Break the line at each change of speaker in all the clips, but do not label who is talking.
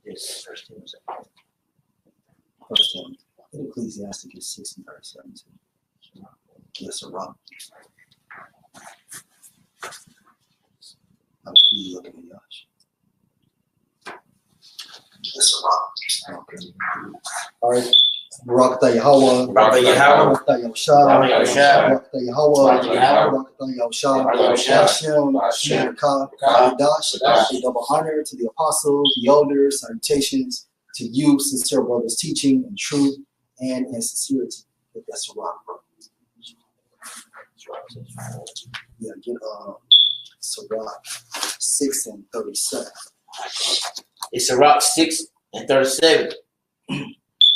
Yes, First Timothy.
Ecclesiastes 6 and 37 too. Yes, a rock. I'm looking at Yash. Yes, a rock. Okay. All right. Barakatah Yahweh.
Barakatah Yahweh.
Barakatah Yahushua. Barakatah Yahweh. Barakatah Yahushua. Hashem. Shemakah. Dash. A double honor to the apostles, the elders, salutations to you, sincere brothers, teaching in truth and in sincerity. That's a rock, bro. Yeah, get Sirach 6 and 37.
It's Sirach 6 and 37.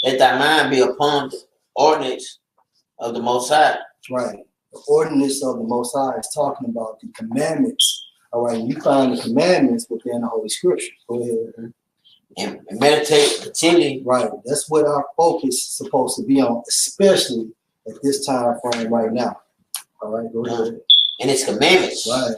Let thy mind be upon the ordinance of the Most High.
Right. The ordinance of the Most High is talking about the commandments. All right. You find the commandments within the Holy Scripture. Go ahead.
And meditate continually.
Right. That's what our focus is supposed to be on, especially at this time frame right now. All right. Go ahead.
And his commandments.
Right.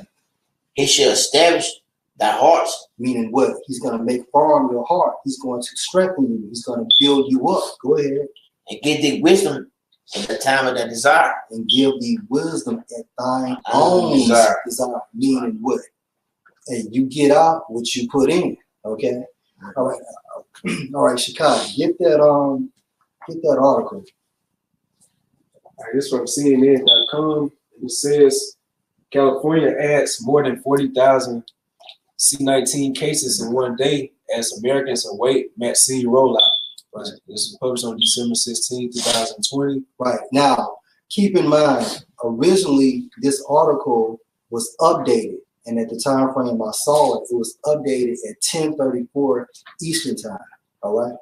He shall establish thy hearts.
Meaning what? He's going to make firm your heart. He's going to strengthen you. He's going to build you up. Go ahead.
And give thee wisdom at the time of thy desire.
And give thee wisdom at thine own desire. Meaning what? Hey, you get out what you put in. Okay. All right. All right, Shekai, get that article.
All right, this from CNN.com. It says California adds more than 40,000 C-19 cases in one day as Americans await vaccine rollout. This is published on December 16, 2020.
Right. Now, keep in mind, originally this article was updated, and at the time frame I saw it, it was updated at 10:34 Eastern time. All right.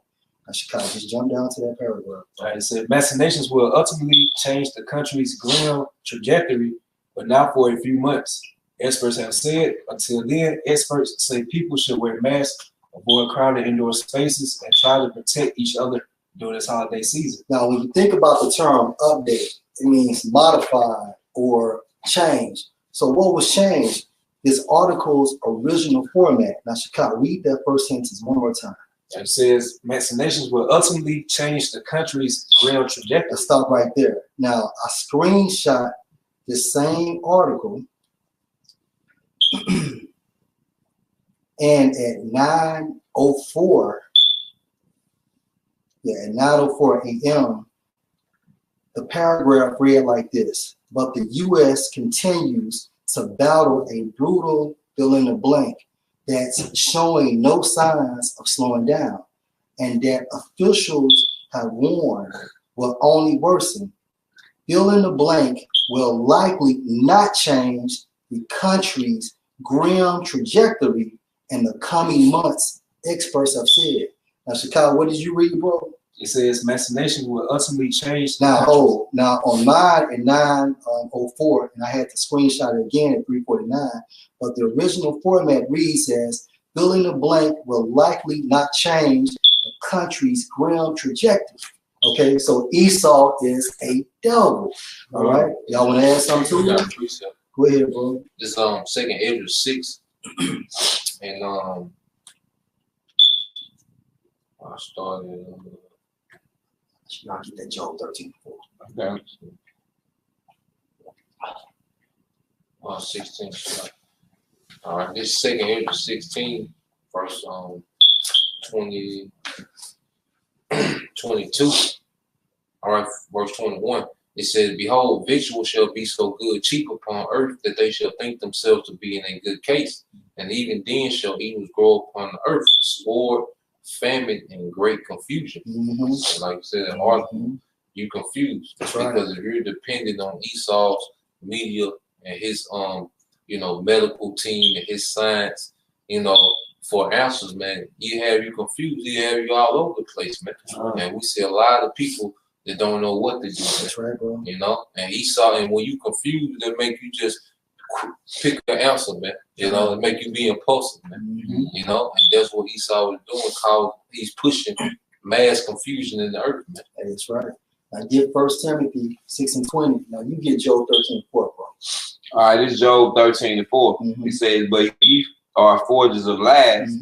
I should kind of just jump down to that paragraph.
All right, it said vaccinations will ultimately change the country's grim trajectory, but not for a few months. Experts have said until then, experts say people should wear masks, avoid crowded indoor spaces, and try to protect each other during this holiday season.
Now, when you think about the term update, it means modify or change. So what was changed? This article's original format. Now, Chicago, read that first sentence one more time.
It says vaccinations will ultimately change the country's grim trajectory.
Let's stop right there. Now, I screenshot this same article, and at 9:04 a.m., the paragraph read like this: but the U.S. continues to battle a brutal fill in the blank that's showing no signs of slowing down, and that officials have warned will only worsen. Fill in the blank will likely not change the country's grim trajectory in the coming months, experts have said. Now, Chicago, what did you read, bro?
It says vaccinations will ultimately change.
Now on mine at 9:04, and I had to screenshot it again at 3:49. But the original format reads as fill in the blank will likely not change the country's grim trajectory. Okay, so Esau is a devil. All right, y'all want to add something to it? Go ahead, bro.
This 2nd Ezra 6, and I started.
Y'all get that Job 13:4.
Okay. 16. All right, this 2nd Ezra 16, verse 22. All right, verse 21. It says, behold, victual shall be so good, cheap upon earth, that they shall think themselves to be in a good case. And even then shall evils grow upon the earth, sword, famine, and great confusion.
Mm-hmm.
So like I said, in article, you confused.
That's
because
right.
if you're dependent on Esau's media and his medical team and his science, for answers, man, you confused, you have you all over the place, man. And we see a lot of people that don't know what to do.
That's right, bro.
And Esau, and when you confused, they make you just pick an answer, man. It make you be impulsive, man.
Mm-hmm.
And that's what Esau was doing. He's pushing mass confusion in the earth, man.
That's right. Now get 1 Timothy 6 and 20. Now you get Job 13:4, bro.
All right, this is Job 13:4.
Mm-hmm.
He says, but ye are forgers of lies,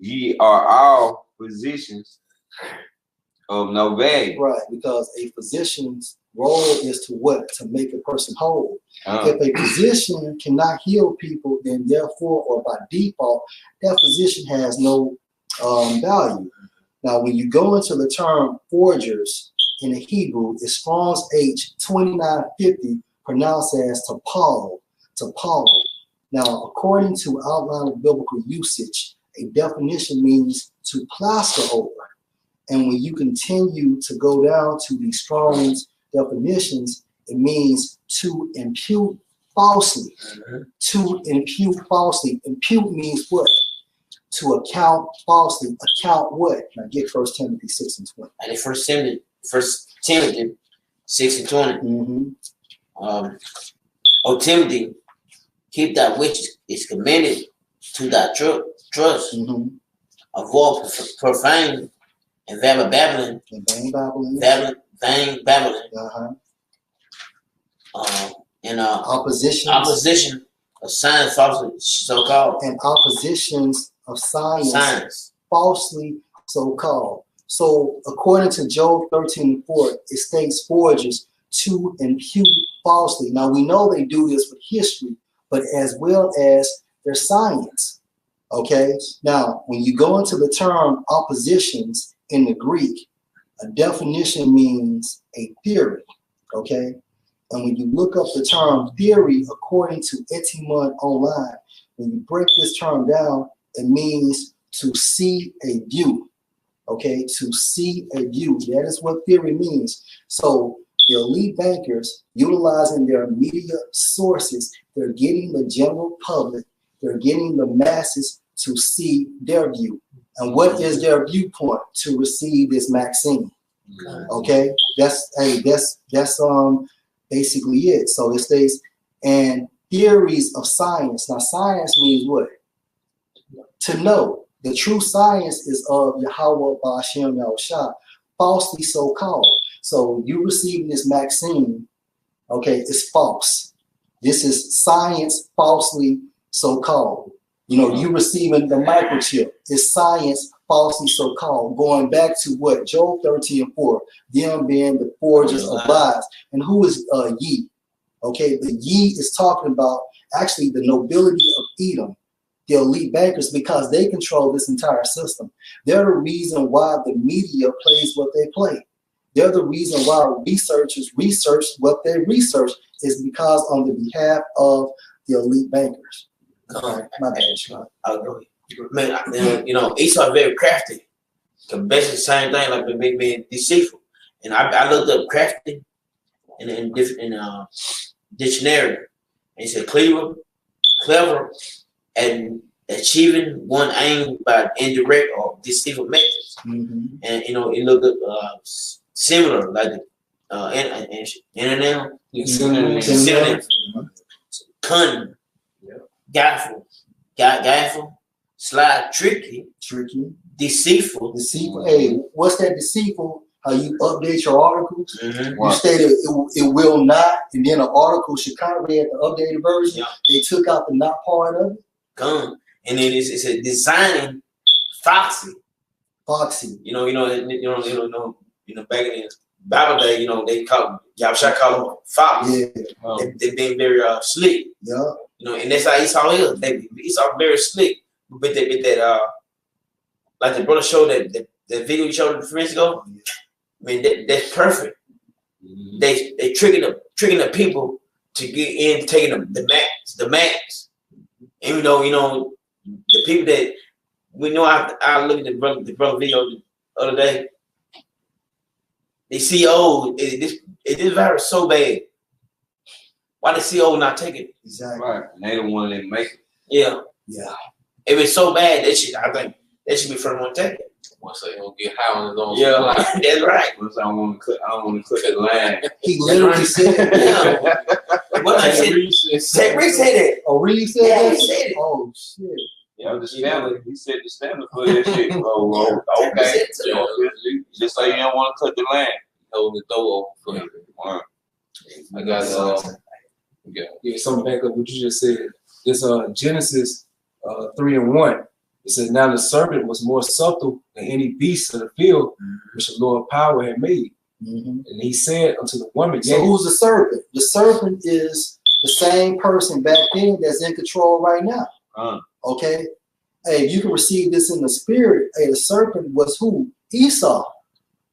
ye are all physicians of no value.
Right, because a physician's role is to what? To make a person whole. If a physician cannot heal people, then therefore, or by default, that physician has no value. Now, when you go into the term forgers in the Hebrew, it's Strong's H2950, pronounced as Tapal. Now, according to outline of biblical usage, a definition means to plaster over. And when you continue to go down to the Strong's definitions, it means to impute falsely. To impute falsely. Impute means what? To account falsely. Account what? Now get 1 Timothy 6 and 20.
And in 1 Timothy 6 and 20. O Timothy, keep that which is commended to thy trust. Avoid profane and babbling.
And vain babbling.
Vain babbling. And opposition of science falsely so called.
And oppositions of science falsely so called. So according to Job 13:4, it states forgers to impute falsely. Now we know they do this with history, but as well as their science. Okay. Now, when you go into the term oppositions in the Greek, a definition means a theory. Okay. And when you look up the term theory, according to Etymon Online, when you break this term down, it means to see a view. Okay, to see a view. That is what theory means. So the elite bankers, utilizing their media sources, they're getting the general public, they're getting the masses to see their view. And what is their viewpoint? To receive this vaccine. Okay, that's basically it. So it states, and theories of science. Now, science means what? To know. The true science is of Yahweh Ba'ashem Yahushua, falsely so called. So you receiving this vaccine, okay, it's false. This is science falsely so called. You know, you receiving the microchip, it's science falsely so called. Going back to what? Job 13:4, them being the forgers of lies. And who is ye? Okay, the ye is talking about actually the nobility of Edom. The elite bankers, because they control this entire system. They're the reason why the media plays what they play. They're the reason why researchers research what they research, is because on the behalf of the elite bankers. My bad, Sean.
Man, you know, Esau very crafty. Basically the same thing, like being deceitful. And I looked up crafty in dictionary. And it said clever, and achieving one aim by indirect or deceitful methods. And you know, it looked similar, like synonym, cunning, guileful, sly, tricky, deceitful.
Hey, what's that deceitful? How you update your articles? You stated it will not, and then an article should currently at the updated version. They took out the not part of it.
And then it's a designing foxy. You know, back in the Bible day, you know, they call Yahusha call them fox. They've been very slick. You know, and that's how Esau is. Esau very slick. But that like the brother showed that video you showed a few minutes ago. I mean, that's perfect. They tricking the people to get in, taking the max. Even though, you know, the people that we know, I looked at the brother video the other day. The CEO, this virus so bad. Why the CEO not take it?
Exactly.
Right. And they the one that make it.
Yeah. If it's so bad, I think they should be first one to take it.
Once they don't get high on his own.
That's right.
Once I don't want to cut the line.
He literally said,
What I said? Reed said it.
Oh, Reed said that?
He said it.
Oh, shit.
Yeah, the standard. He said the standard for that shit. Oh, okay. Just so you don't want to cut the line.
Hold the door open for you. I got
something back up what you just said. It's Genesis 3:1. It says, now the serpent was more subtle than any beast of the field which the Lord power had made. And he said unto the woman,
so who's the serpent? The serpent is the same person back then that's in control right now. Okay? Hey, you can receive this in the spirit. Hey, the serpent was who? Esau.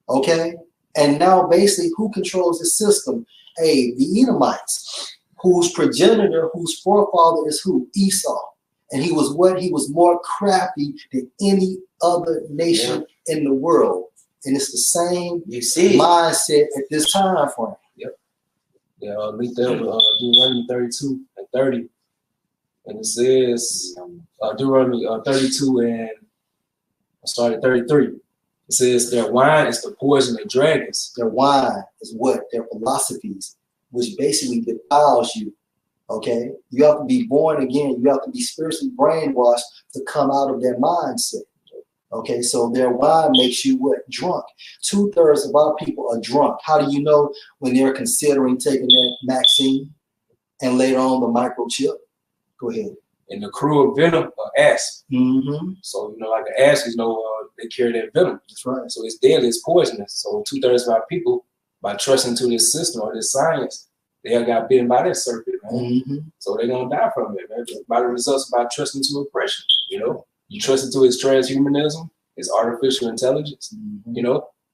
Okay? And now basically who controls the system? Hey, the Edomites, whose progenitor, whose forefather is who? Esau. And he was what? He was more crafty than any other nation in the world. And it's the same mindset at this time frame.
Yeah, link that with Deuteronomy 32 and 30. And it says, Deuteronomy 32 and I started 33. It says, their wine is the poison of dragons.
Their wine is what? Their philosophies, which basically defiles you. Okay? You have to be born again. You have to be spiritually brainwashed to come out of their mindset. Okay, so their wine makes you what? Drunk. 2/3 of our people are drunk. How do you know when they're considering taking that vaccine and later on the microchip? Go ahead.
And the crew of venom are asp. So, like an asp, they carry that venom.
That's right.
So it's deadly, it's poisonous. So 2/3 of our people, by trusting to this system or this science, they have got bitten by that serpent, man. So they're going to die from it, man. By the results, by trusting to oppression, You trust into his transhumanism, his artificial intelligence,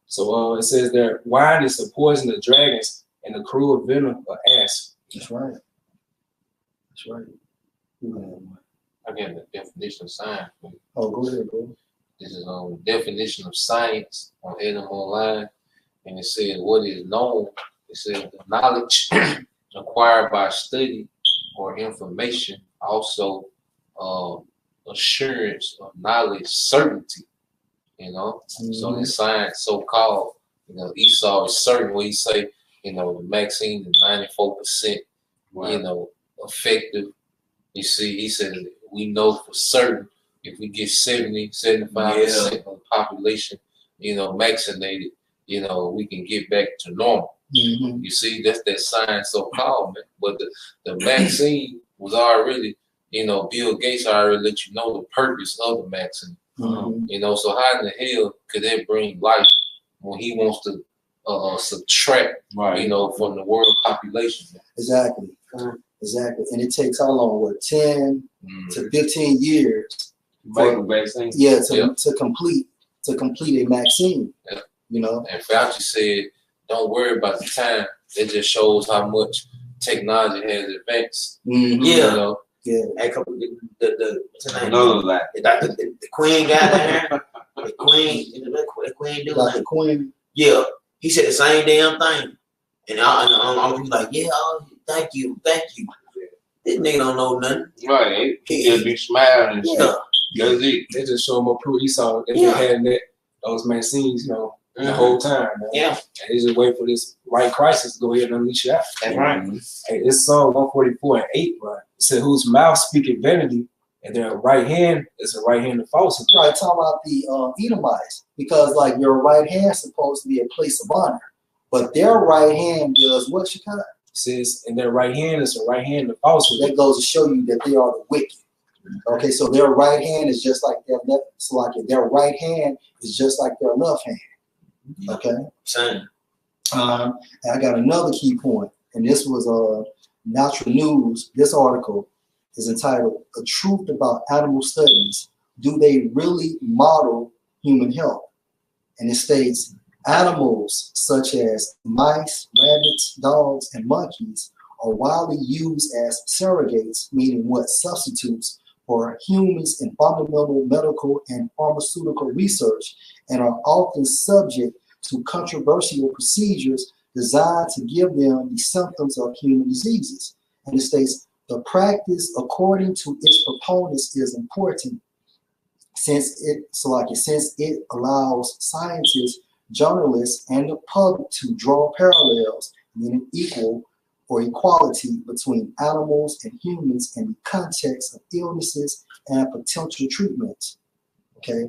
So it says their wine is the poison of dragons and the crew of venom of asp.
That's right. That's right.
I got the definition of science.
Oh, go ahead, bro.
This is on definition of science on Adam Online. And it says what is known. It says the knowledge acquired by study or information, also assurance of knowledge, certainty, So the science so-called, Esau is certain when he say, the vaccine is 94%, effective. You see, he said, we know for certain if we get 75% of the population, vaccinated, we can get back to normal. You see, that's that science so-called, man. But the vaccine was already, Bill Gates already let you know the purpose of the vaccine. So how in the hell could that bring life when he wants to subtract, from the world population?
Exactly. Exactly. And it takes how long? What, 10 to 15 years?
Make a vaccine.
Yeah, to complete a vaccine.
And Fauci said, don't worry about the time. It just shows how much technology has advanced.
Yeah. The Queen got there. The Queen doing
Dr. Quinn.
Yeah. He said the same damn thing. And I'm like, thank you. This nigga don't know nothing.
Right. He just be smiling and shit. That's it.
They just show him a proof Esau. They been having those vaccines, the whole time, man.
Yeah.
And they just wait for this right crisis to go ahead and unleash you out.
That's right.
Hey, this Psalm 144:8, right? It said, whose mouth speaketh vanity, and their right hand is the right hand of falsehood.
Right, talking about the Edomites, because like your right hand is supposed to be a place of honor, but their right hand does what, Shekinah?
It says, in their right hand is the right hand of falsehood.
That goes to show you that they are the wicked. Okay, so their right hand is just like their left. So like their right hand is just like their left hand. Okay.
Same.
And I got another key point, and this was Natural News. This article is entitled "A Truth About Animal Studies: Do They Really Model Human Health?" And it states, animals such as mice, rabbits, dogs, and monkeys are widely used as surrogates, meaning what? Substitutes for humans in fundamental medical and pharmaceutical research, and are often subject to controversial procedures designed to give them the symptoms of human diseases. And it states, the practice, according to its proponents, is important since it allows scientists, journalists, and the public to draw parallels, meaning equal or equality between animals and humans in the context of illnesses and potential treatments. Okay.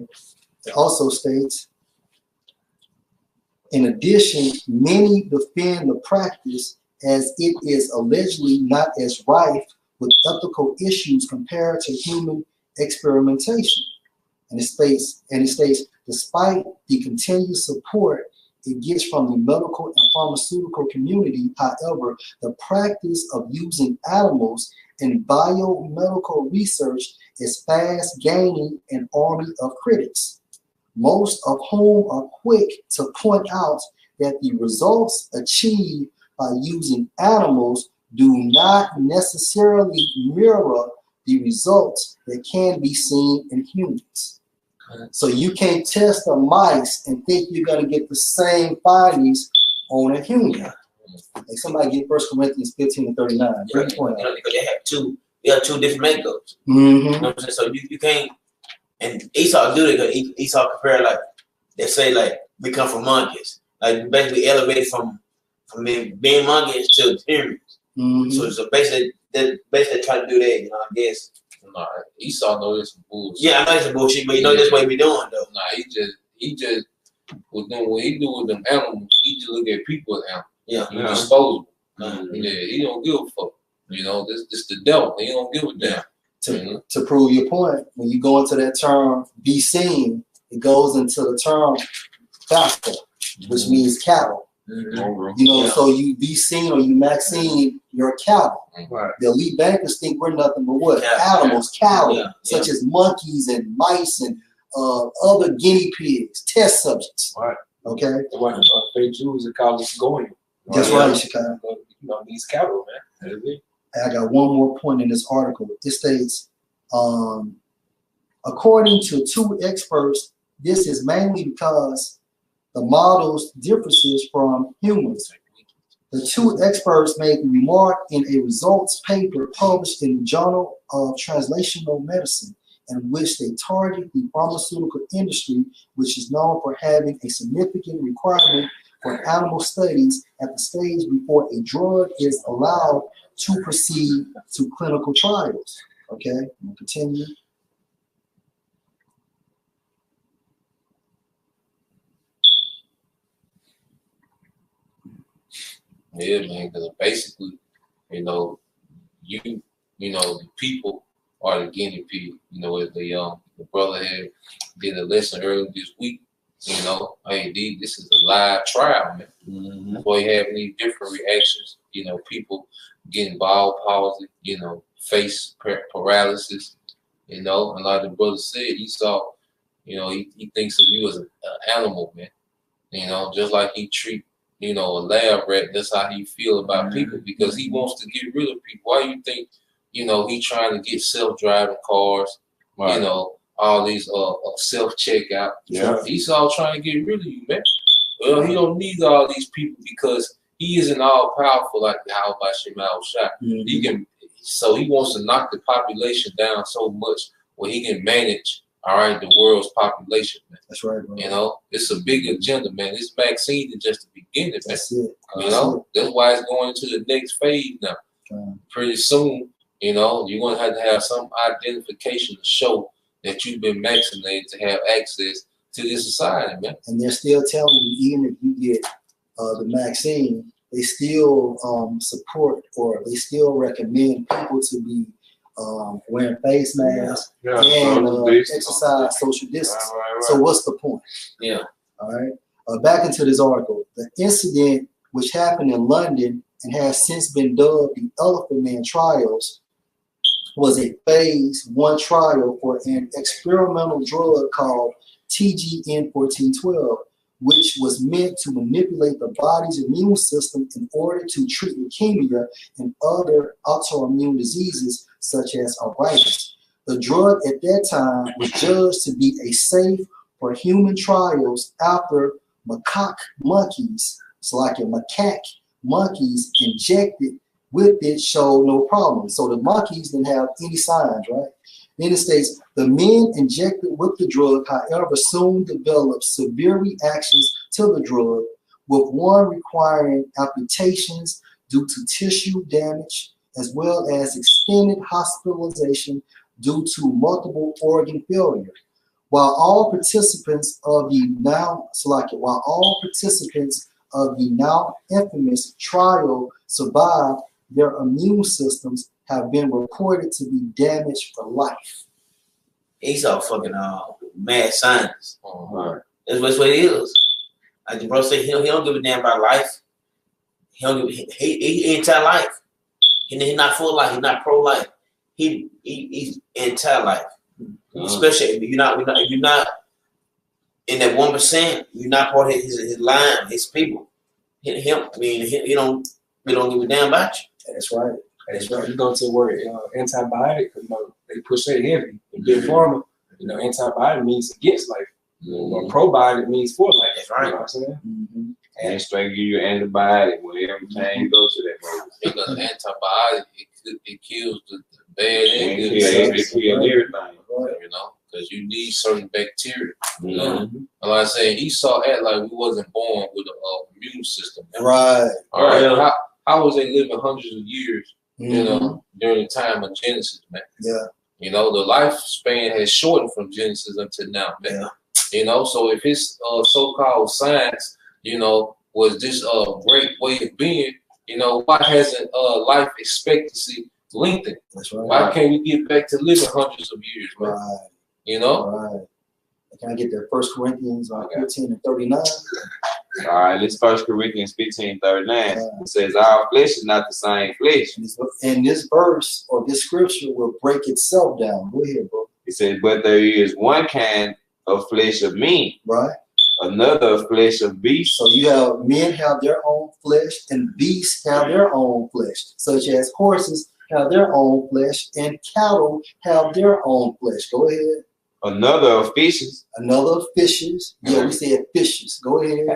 It also states, in addition, many defend the practice as it is allegedly not as rife with ethical issues compared to human experimentation. And it states, despite the continued support it gets from the medical and pharmaceutical community, however, the practice of using animals in biomedical research is fast gaining an army of critics, most of whom are quick to point out that the results achieved by using animals do not necessarily mirror the results that can be seen in humans. So you can't test the mice and think you're going to get the same findings on a human. Like somebody get 1 Corinthians 15:39.
Yeah, because they have two different makeups.
Mm-hmm.
You know what I'm saying? So you can't. And Esau do it because Esau compare, like they say, like we come from monkeys, like basically elevated from being monkeys to pyramids.
Mm-hmm.
So basically they're trying to do that. You know, I guess.
Nah, Esau knows this some bullshit.
Yeah, I know it's some bullshit, but you know that's what we doing though.
Nah, he just with them, what he do with them animals, he just look at people as animals.
Yeah,
He disposable. Yeah, he don't give a fuck. You know, this the devil. He don't give a damn.
To prove your point, when you go into that term "be seen," it goes into the term "gospel," which means cattle.
Mm-hmm.
You know, so you be seen or you Maxine, you're cattle.
Right.
The elite bankers think we're nothing but what? Animals, cattle, such as monkeys and mice and other guinea pigs, test subjects.
Right.
Okay.
What fake Jews in college going.
That's right, Chicago.
You know, these cattle, man. That's it.
I got one more point in this article. It states, according to two experts, this is mainly because the model's differences from humans. The two experts made the remark in a results paper published in the Journal of Translational Medicine, in which they target the pharmaceutical industry, which is known for having a significant requirement for animal studies at the stage before a drug is allowed to proceed to clinical trials. Okay, we'll continue.
Yeah, man, because basically, you know, the people are the guinea pig. You know, as the brother had did a lesson earlier this week. You know, hey, this is a live trial, man.
Mm-hmm.
Boy, having these different reactions. You know, people getting bowel palsy. You know, face paralysis. You know, and like the brother said, Esau, you know, he thinks of you as an animal, man. You know, just like he treat, you know, a lab rat, that's how he feel about people, because he wants to get rid of people. Why you think, you know, he trying to get self-driving cars, right. You know, all these self-checkout.
Yeah.
Esau trying to get rid of you, man. Well, he don't need all these people because he isn't all powerful like the How about Shemal Shah.
Mm-hmm.
He can, so he wants to knock the population down so much where he can manage, all right, the world's population, man.
That's right, bro.
You know, it's a big agenda, man. This vaccine is just the beginning, man.
That's it.
You know, that's why it's going to the next phase now. Pretty soon, you know, you're going to have some identification to show that you've been vaccinated to have access to this society, man.
And they're still telling you, even if you get the vaccine, they still support or they still recommend people to be wearing face masks and exercise social distance. Right. So what's the point?
Yeah.
All right. Back into this article. The incident, which happened in London and has since been dubbed the Elephant Man trials, was a phase 1 trial for an experimental drug called TGN-1412, which was meant to manipulate the body's immune system in order to treat leukemia and other autoimmune diseases such as arthritis. The drug at that time was judged to be safe for human trials after macaque monkeys injected with it showed no problem. So the monkeys didn't have any signs, right? Then it states, the men injected with the drug, however, soon developed severe reactions to the drug, with one requiring amputations due to tissue damage, as well as extended hospitalization due to multiple organ failure. While all participants of the now infamous trial survived, their immune systems have been reported to be damaged for life.
Esau fucking mad scientist.
Uh-huh.
That's what it is. Like the bro said, he don't give a damn about life. He don't give he anti-life. He's not full life. He's not pro-life. He's anti-life. Especially if you're not in that 1%. You're not part of his line, his people. He don't give a damn about you.
That's right.
That's right. You go to the word antibiotic, they push that heavy. In big pharma, antibiotic means against life. Or probiotic means for life.
That's right.
You know what I'm saying?
Mm-hmm.
And straight give you antibiotic when every time you go to that movie.
Because antibiotic, it kills the bad and good
It
cells,
kills everything.
because you need certain bacteria.
Mm-hmm.
And like I said, Esau act like we wasn't born with an immune system.
Right.
All right. How was they living hundreds of years,
Mm-hmm.
during the time of Genesis, man?
Yeah.
The lifespan has shortened from Genesis until now, man.
Yeah.
So if his so-called science, was this great way of being, why hasn't life expectancy lengthened?
That's right.
Why can't we get back to living hundreds of years, man?
Right. Right. Can I get that 1 Corinthians 15 and 39?
All right, this 1 Corinthians 15:39. It says, our flesh is not the same flesh.
And this verse or this scripture will break itself down. Go ahead, bro.
It says, but there is one kind of flesh of men,
right?
Another flesh of beasts.
So you have men have their own flesh and beasts have their own flesh, such as horses have their own flesh and cattle have their own flesh. Go ahead.
Another of fishes.
Another of fishes. Yeah, we said fishes. Go ahead.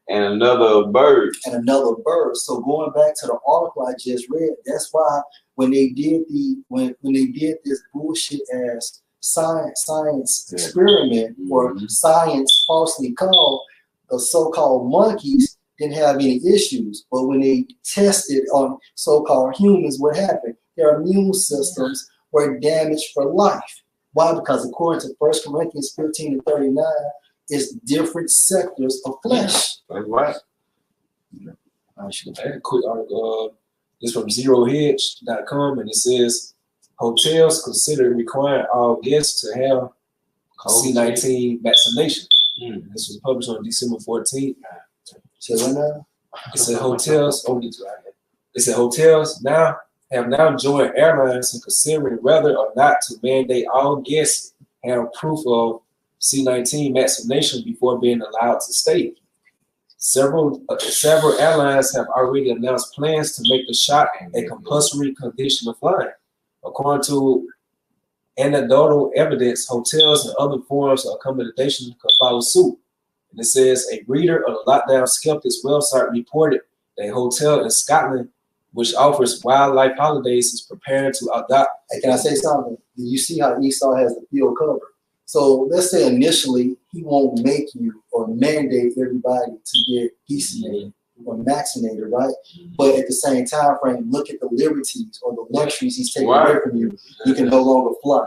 And another of birds.
And another bird. So going back to the article I just read, that's why when they did when they did this bullshit ass science experiment, or science falsely called, the so-called monkeys didn't have any issues. But when they tested on so-called humans, what happened? Their immune systems were damaged for life. Why? Because according to 1 Corinthians 15 and 39, it's different sectors of flesh.
That's right.
I should have had a quick article. This from ZeroHedge.com, and it says hotels consider requiring all guests to have C-19 vaccination. This was published on December 14th.
So when
it said hotels. It said hotels have now joined airlines in considering whether or not to mandate all guests have proof of C-19 vaccination before being allowed to stay. Several airlines have already announced plans to make the shot a compulsory condition of flying. According to anecdotal evidence, hotels and other forms of accommodation could follow suit. And it says a reader of the Lockdown Skeptics website reported that a hotel in Scotland, which offers wildlife holidays, is preparing to adopt.
Hey, can I say something? Do you see how Esau has the field covered? So let's say initially he won't make you or mandate everybody to get vaccinated or vaccinated, right? But at the same time frame, look at the liberties or the luxuries he's taking away from you. You can no longer fly.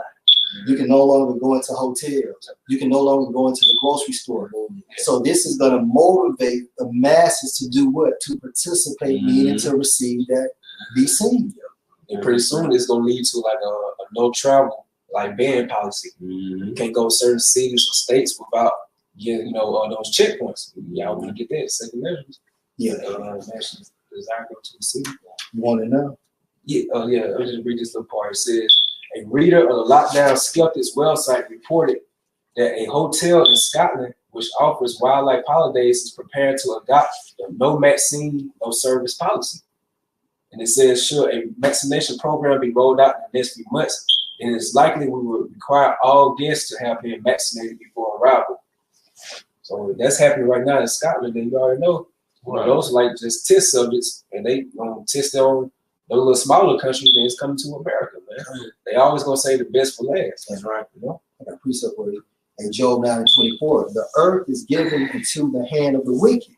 You can no longer go into hotels. You can no longer go into the grocery store. So this is going to motivate the masses to do what? To participate, meaning to receive that vaccine.
And pretty soon it's going to lead to like a no travel, like ban policy. You can't go to certain cities or states without getting, those checkpoints. Y'all want to get that second measures.
Yeah.
National desire to go to the city.
You want to know?
Yeah. I'll just read this little part. It says, a reader of the Lockdown Skeptics website reported that a hotel in Scotland, which offers wildlife holidays, is preparing to adopt the no vaccine, no service policy. And it says, should a vaccination program be rolled out in the next few months, it is likely we will require all guests to have been vaccinated before arrival. So that's happening right now in Scotland, and you already know. Those are like just test subjects, and they test their own. The little smaller countries, then it's coming to America, man. They always gonna say the best for last.
That's right. I got a precept for you. In Job 9:24, the earth is given into the hand of the wicked.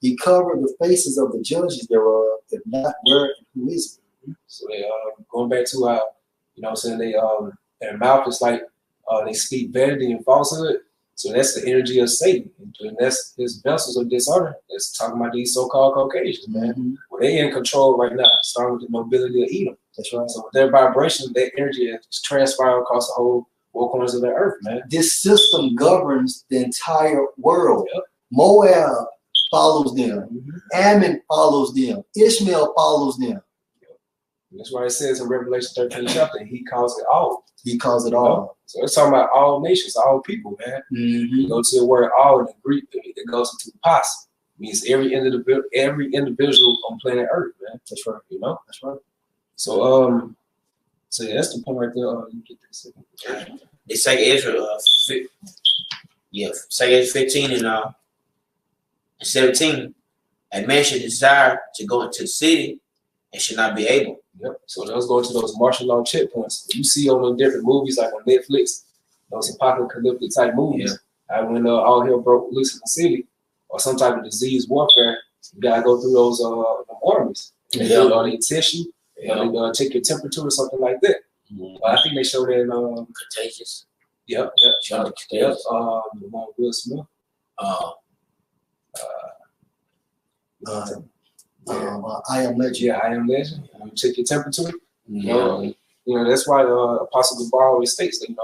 He covered the faces of the judges thereof, if not where and who is it?
So they going back to how, they their mouth is like they speak vanity and falsehood. So that's the energy of Satan. And that's his vessels of dishonor. That's talking about these so-called Caucasians, man. Well, they in control right now, starting with the nobility of Edom.
That's right.
So with their vibration, that energy is transferring across the whole four corners of the earth, man.
This system governs the entire world.
Yep.
Moab follows them.
Mm-hmm.
Ammon follows them. Ishmael follows them.
That's why it says in Revelation 13 chapter, he calls it all.
He calls it all.
So it's talking about all nations, all people, man.
Mm-hmm.
You go to the word all in the Greek, it goes into pas. It means every individual on planet Earth, man.
That's right.
You know?
That's right.
So so yeah, that's the point right there. You get this.
It's like Ezra, 15 and 17. A man should desire to go into the city and should not be able.
Yep. So let's go to those martial law checkpoints. You see on the different movies like on Netflix, those apocalyptic type movies. Yeah. When all hell broke loose in the city or some type of disease warfare, you gotta go through those armies. They test you, they take your temperature or something like that. Mm-hmm. I think they showed that
Contagious.
Yep. The one Will Smith.
I Am Legend.
Yeah, I Am Legend. Check your temperature. You know, that's why Apostle Gabar always states that,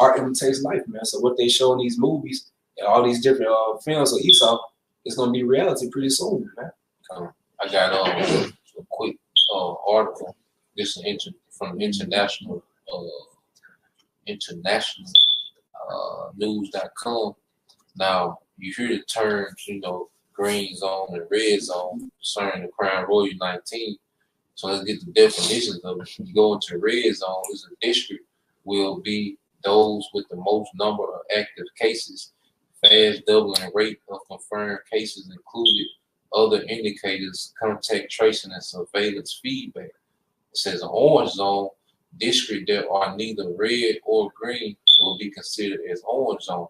art imitates life, man. So what they show in these movies and all these different films of Esau, it's gonna be reality pretty soon, man.
I got a quick article. This is from international news.com. Now you hear the terms, green zone and red zone concerning the Crown Royal 19. So let's get the definitions of it. When you go into red zone, this a district will be those with the most number of active cases, fast doubling rate of confirmed cases included, other indicators, contact tracing and surveillance feedback. It says an orange zone district that are neither red or green will be considered as orange zones.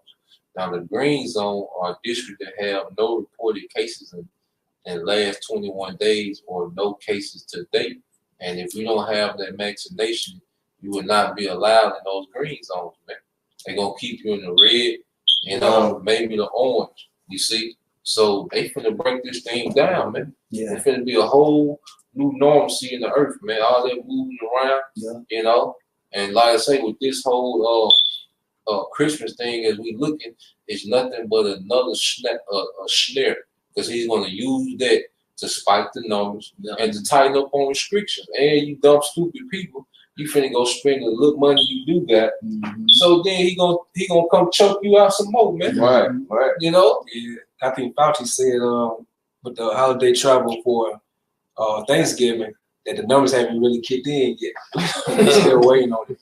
Now, the green zone are districts that have no reported cases in the last 21 days or no cases to date. And if you don't have that vaccination, you will not be allowed in those green zones, man. They're going to keep you in the red, maybe the orange, you see? So they finna break this thing down, man.
Yeah.
It's finna be a whole new normalcy in the earth, man. All that moving around, And like I say, with this whole Christmas thing as we looking, it's nothing but another snare, because he's going to use that to spike the numbers and to tighten up on restrictions. And you dumb stupid people, you finna go spend the little money you do got. Mm-hmm. So then he gonna come choke you out some more, man.
Right.
Yeah. I think Fauci said with the holiday travel for Thanksgiving that the numbers haven't really kicked in yet. We're still waiting on it.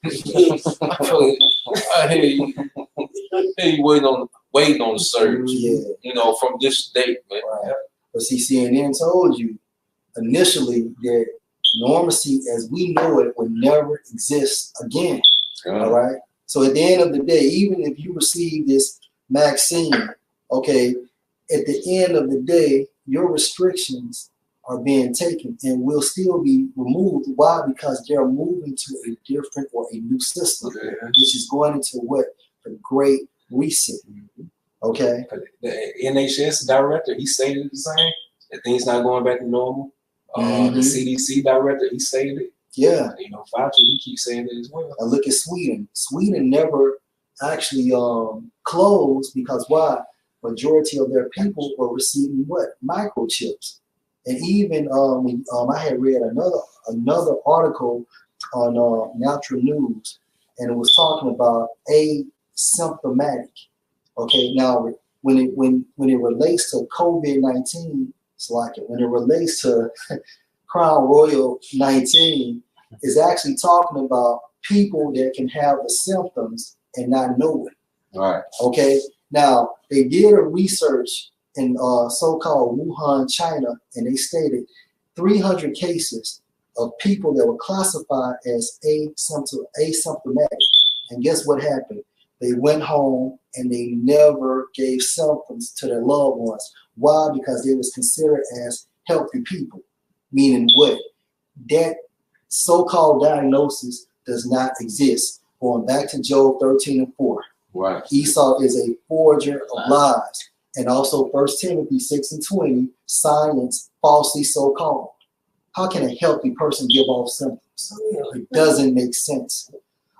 I hear you waiting on the surge. Yeah. From this date, man.
Right. But see, CNN told you initially that normalcy as we know it would never exist again. All right. So at the end of the day, even if you receive this vaccine, okay, at the end of the day, your restrictions are being taken and will still be removed. Why? Because they're moving to a different or a new system, which is going into what? The Great Reset. Okay.
The NHS director, he stated the same, that things not going back to normal. The CDC director, he stated it. Yeah. Fauci, he keeps saying it as well. And look at Sweden. Sweden never actually closed because why? Majority of their people were receiving what? Microchips. And even I had read another article on Natural News, and it was talking about asymptomatic. Okay, now when it relates to COVID-19, it's like when it relates to Crown Royal 19, is actually talking about people that can have the symptoms and not know it.
Right.
Okay. Now they did a research in so-called Wuhan, China, and they stated 300 cases of people that were classified as asymptomatic. And guess what happened? They went home and they never gave symptoms to their loved ones. Why? Because they was considered as healthy people. Meaning what? That so-called diagnosis does not exist. Going back to Job 13:4.
Right.
Esau is a forger of lies. And also 1 Timothy 6:20, science falsely so-called. How can a healthy person give off symptoms? It doesn't make sense.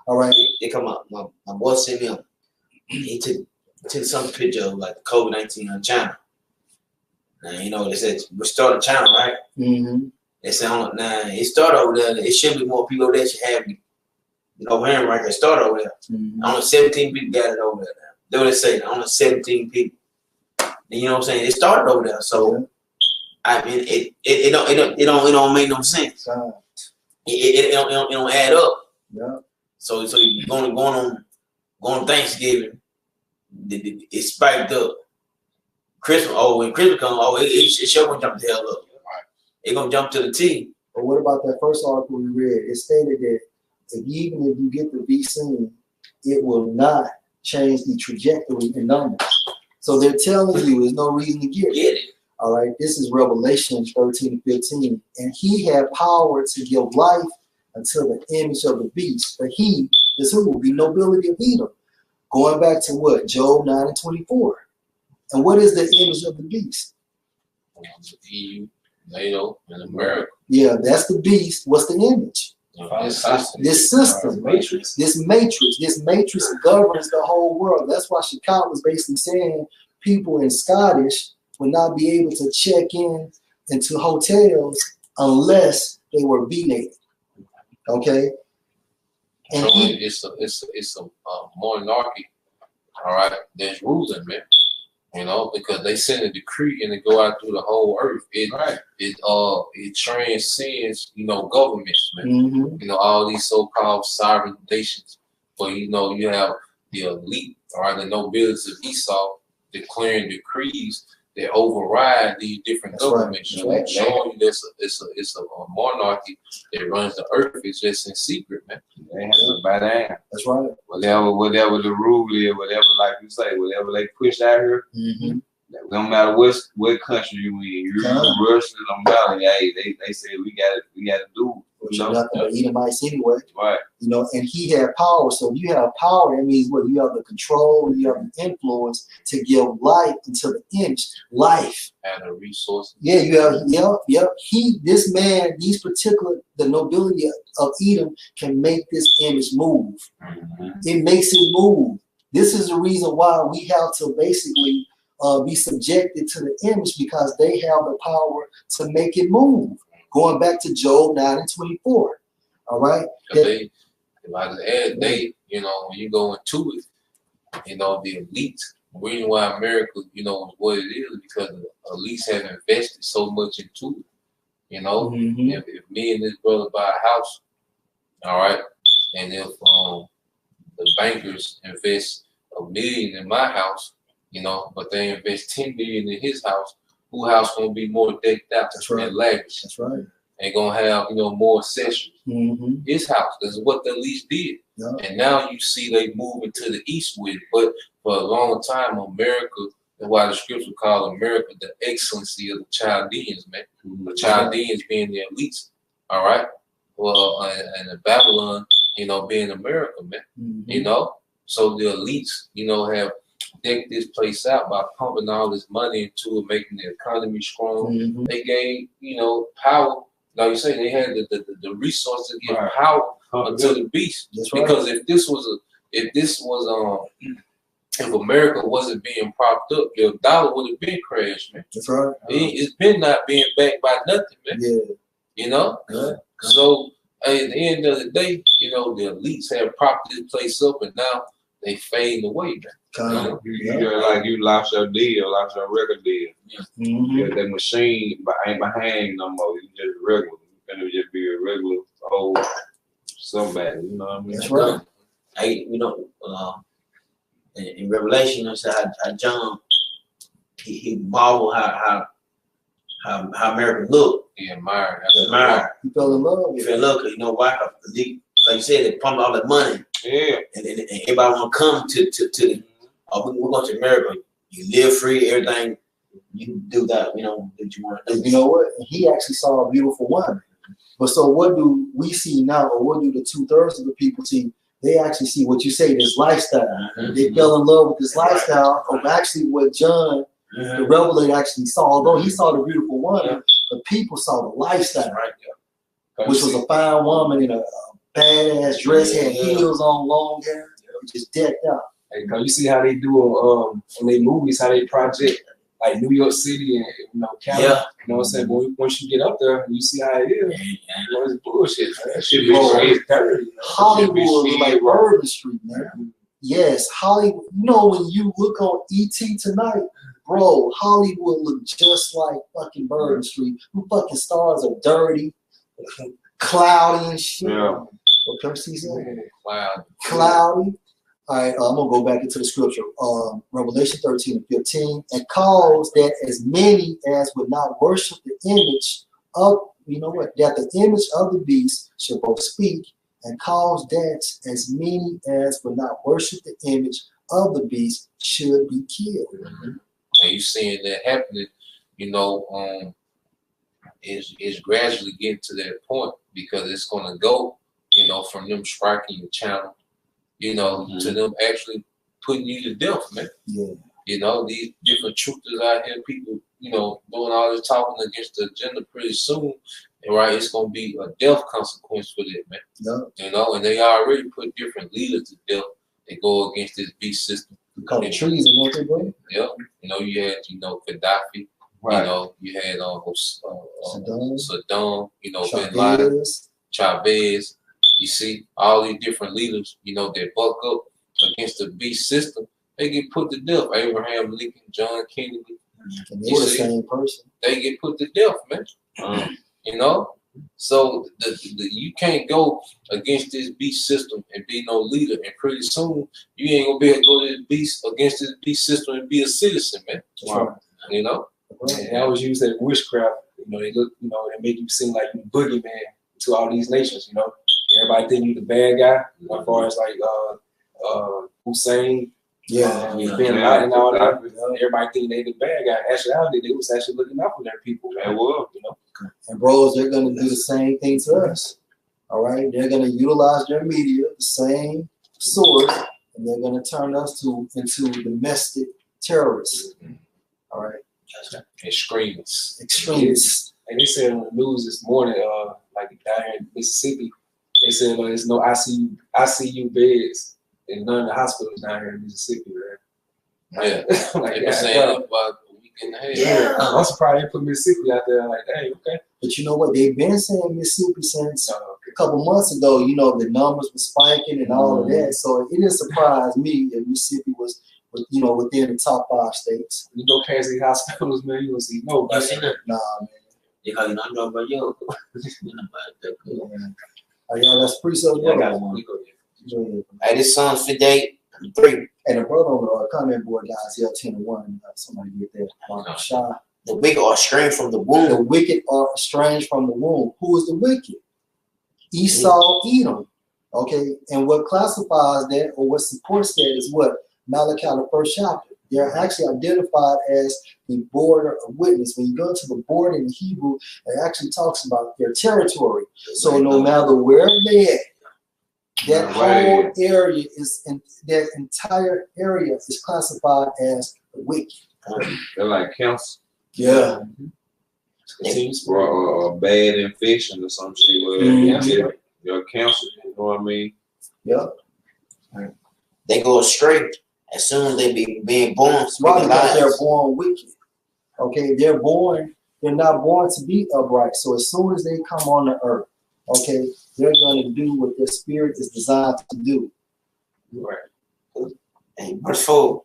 All right.
They come up. My boy sent me. He took some picture of like COVID-19 on China. Now you know they said restore the China, right?
Mm-hmm.
They said now it started over there. It should be more people over there should have over here right there. Start over there.
Mm-hmm.
Only 17 people got it over there now. That's what they say. Only 17 people. And you know what I'm saying? It started over there. So I mean it don't make no sense. It don't add up.
Yeah.
So you going on Thanksgiving, it spiked up. Christmas, when Christmas comes, it sure gonna jump the hell up. It gonna jump to the T.
But what about that first article we read? It stated that even if you get the vaccine, it will not change the trajectory in numbers. So they're telling you there's no reason to get it. All right, this is Revelation 13:15, and he had power to give life until the image of the beast. But he is who? The nobility of Edom. Going back to what? Job 9:24. And what is the image of the beast?
EU, NATO, and America.
Yeah, that's the beast. What's the image? This system, this matrix governs the whole world. That's why Chicago is basically saying people in Scottish would not be able to check into hotels unless they were V-nated. Okay,
and it's a monarchy. All right, there's ruling, man. You know, because they send a decree and it go out through the whole earth. It transcends, governments, man.
Mm-hmm.
You know, all these so-called sovereign nations. But you have the elite, all right, the nobility of Esau declaring decrees that override these different governments.
Right.
Showing you it's a monarchy that runs the earth. It's just in secret, man.
They have to buy down.
That's right.
Whatever the rule is, whatever, like you say, whatever they push out here,
mm-hmm.
no matter what country you in, you're Russian, no matter, hey, they say we got to do.
Nothing but Edomites anyway.
Right.
And he had power. So if you have power, that means what? You have the control, you have the influence to give life into the image. Life.
And the resources.
Yeah, you have, this man, the nobility of Edom can make this image move.
Mm-hmm.
It makes it move. This is the reason why we have to basically be subjected to the image, because they have the power to make it move. Going back to Job 9:24. All right.
When you go into it, the elite, the reason why America, is what it is, because the elites have invested so much into it.
Mm-hmm.
If me and this brother buy a house, all right, and if the bankers invest $1 million in my house, but they invest $10 million in his house, whose house gonna be more decked out and lavish?
That's right.
And gonna have more accessories.
Mm-hmm.
His house. This is what the elites did.
Yeah.
And now you see they moving to the east with it. But for a long time, America, that's why the scripture called America the excellency of the Chaldeans, man. Mm-hmm. The Chaldeans being the elites. All right. Well, and the Babylon, being America, man.
Mm-hmm.
So the elites, have decked this place out by pumping all this money into it, making the economy strong.
Mm-hmm.
They gave, power. Like you say, they had the resources to give power to the beast.
That's
because if America wasn't being propped up, the dollar would have been crashed, man.
That's right.
It's been not being backed by nothing, man.
Yeah.
Yeah. So at the end of the day, the elites have propped this place up, and now they fade away, man.
You lost your deal, lost your record deal.
Yeah.
Mm-hmm.
Yeah, that machine ain't behind no more. You just regular. You're gonna just be a regular old somebody. You know what I mean?
That's right.
In Revelation, how John he marveled how America looked.
He admired.
He fell in love.
He fell in love because why? Like you said, they pumped all that money.
Yeah.
And everybody want to come to we're going to America. You live free, everything. You do that, that you want to do.
You know what? He actually saw a beautiful woman. But so what do we see now, or what do the 2/3 of the people see? They actually see what you say, this lifestyle. Mm-hmm. They fell in love with this lifestyle of actually what John, the Revelator, actually saw. Although he saw the beautiful woman, the people saw the lifestyle, which was a fine woman in a badass dress, had heels on, long hair, just decked out.
Hey, you see how they do in their movies, how they project like New York City and Cali.
Yeah.
You know what I'm saying? But once you get up there, you see how it is. It's bullshit. Man. That shit
be
dirty.
Hollywood was like Bourbon Street, man. Yes, Hollywood. When you look on ET tonight, bro, Hollywood look just like fucking Bourbon Street. Who fucking stars are dirty, cloudy and shit.
Yeah.
What Percy said?
Cloudy.
All right, I'm gonna go back into the scripture. Revelation 13:15, and calls that as many as would not worship the image of, that the image of the beast should both speak, and calls that as many as would not worship the image of the beast should be killed.
Mm-hmm. And you seeing that happening, is gradually getting to that point because it's gonna go, from them striking the channel, to them actually putting you to death, man.
Yeah.
These different truthers out here, people, doing all this talking against the agenda pretty soon, and right, it's gonna be a death consequence for that, man.
Yeah.
And they already put different leaders to death. They go against this beast system.
Because the trees and what they bring.
Yeah. You had, Gaddafi.
Right.
You had
Saddam.
Bin Laden, Chavez. You see all these different leaders, that buck up against the beast system. They get put to death. Abraham Lincoln, John Kennedy.
And they were the same person.
They get put to death, man. So you can't go against this beast system and be no leader. And pretty soon you ain't gonna be able to go to against this beast system and be a citizen, man.
Wow.
And they always use that witchcraft. They look, they make you seem like you boogeyman to all these nations. Everybody think you the bad guy, as far as like Hussein, Bin Laden and all that. Everybody think they the bad guy. Actually, they was actually looking out for their people.
They were,
And bros, they're gonna do the same thing to us. All right, they're gonna utilize their media, the same source, and they're gonna turn us into domestic terrorists. All right, extremists.
And they said on the news this morning, like down here in Mississippi, they said there's no ICU beds in none of the hospitals down here in Mississippi, man.
Yeah,
like,
they were saying about a week and a half.
Yeah,
I'm surprised they put Mississippi out there. Like, hey, okay.
But you know what? They've been saying Mississippi since a couple months ago. The numbers were spiking and all of that. So it didn't surprise me if Mississippi was, within the top 5 states.
You go past these hospitals, man, you don't see nobody.
Nah, man.
Because I'm not about you.
Y'all, that's pretty so.
I got one. Hey, this song's for date 3.
And the brother on the comment board, guys, L10-1. Somebody get that. Shy.
The wicked are estranged from the womb.
The wicked are estranged from the womb. Who is the wicked? Esau, Edom. Okay, and what classifies that or what supports that is what? Malachi, the 1st chapter. They're actually identified as the border of witness. When you go to the border in Hebrew, it actually talks about their territory. So no matter where they at, that whole area that entire area is classified as wicked.
They're like cancer.
Yeah.
Or a bad infection or some shit. Where your cancer, you know what I mean?
Yep.
They go astray as soon as they be being born.
Why? Because they're born wicked. Okay, they're not born to be upright. So as soon as they come on the earth, okay, they're going to do what their spirit is designed to do.
Right. And verse 4,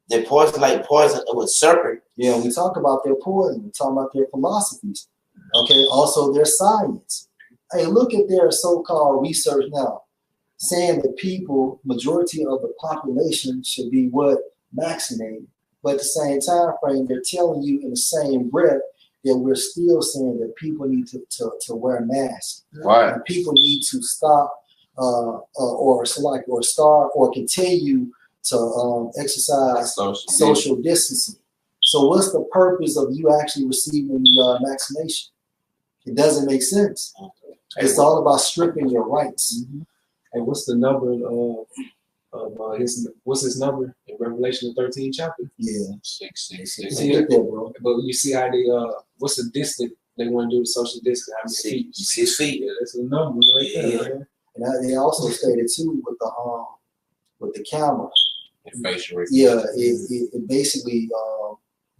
they're poison like poison with serpent.
Yeah, we talk about their poison. We talk about their philosophies. Okay, also their science. Hey, look at their so-called research now, saying that majority of the population should be vaccinated. But at the same time frame, they're telling you in the same breath that we're still saying that people need to wear masks.
Right.
And people need to stop or start or continue to exercise social distancing. So what's the purpose of you actually receiving the vaccination? It doesn't make sense. It's all about stripping your rights.
Mm-hmm. And what's the number what's his number in Revelation 13 chapter?
Yeah.
666.
Get that, bro.
But you see how they what's the distance they want to do the social distance? How many feet?
6 feet.
Yeah, that's a number right there. Man.
And Now they also stated too with the camera.
Facial recognition.
Yeah, it basically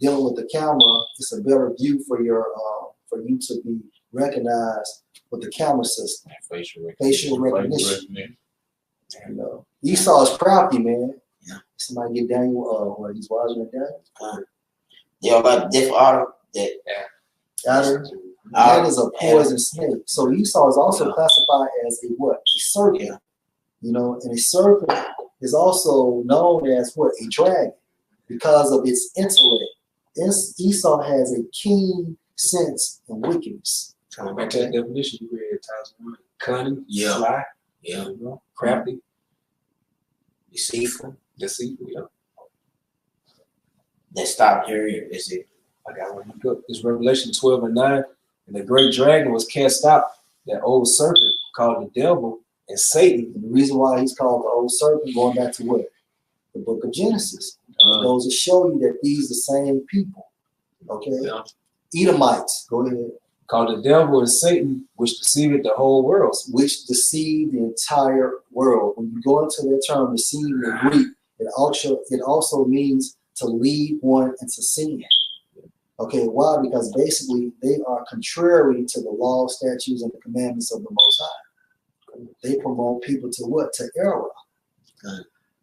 dealing with the camera. It's a better view for you to be recognized with the camera system. Facial recognition. And Esau is crafty, man.
Yeah.
Somebody get Daniel. What he's watching it down.
Yeah, about different order
Adder. That is a poison snake. So Esau is also classified as a what? A serpent.
Yeah.
You know, and a serpent is also known as what? A dragon, because of its intellect. Esau has a keen sense of wickedness.
Going back to that definition you read, cunning,
Yeah.
sly,
Yeah.
Crafty,
Deceitful.
yeah.
That stop period is it.
I got one. It's Revelation 12:9. And the great dragon was cast out, that old serpent called the devil and Satan.
And the reason why he's called the old serpent, going back to what? The book of Genesis. It goes to show you that these are the same people. Okay?
Yeah.
Edomites. Go ahead.
Called the devil and Satan, which deceived the whole world.
Which deceive the entire world. When you go into that term, deceive in Greek, it also means to lead one into sin. Okay, why? Because basically they are contrary to the law, statutes, and the commandments of the Most High. They promote people to what? To error.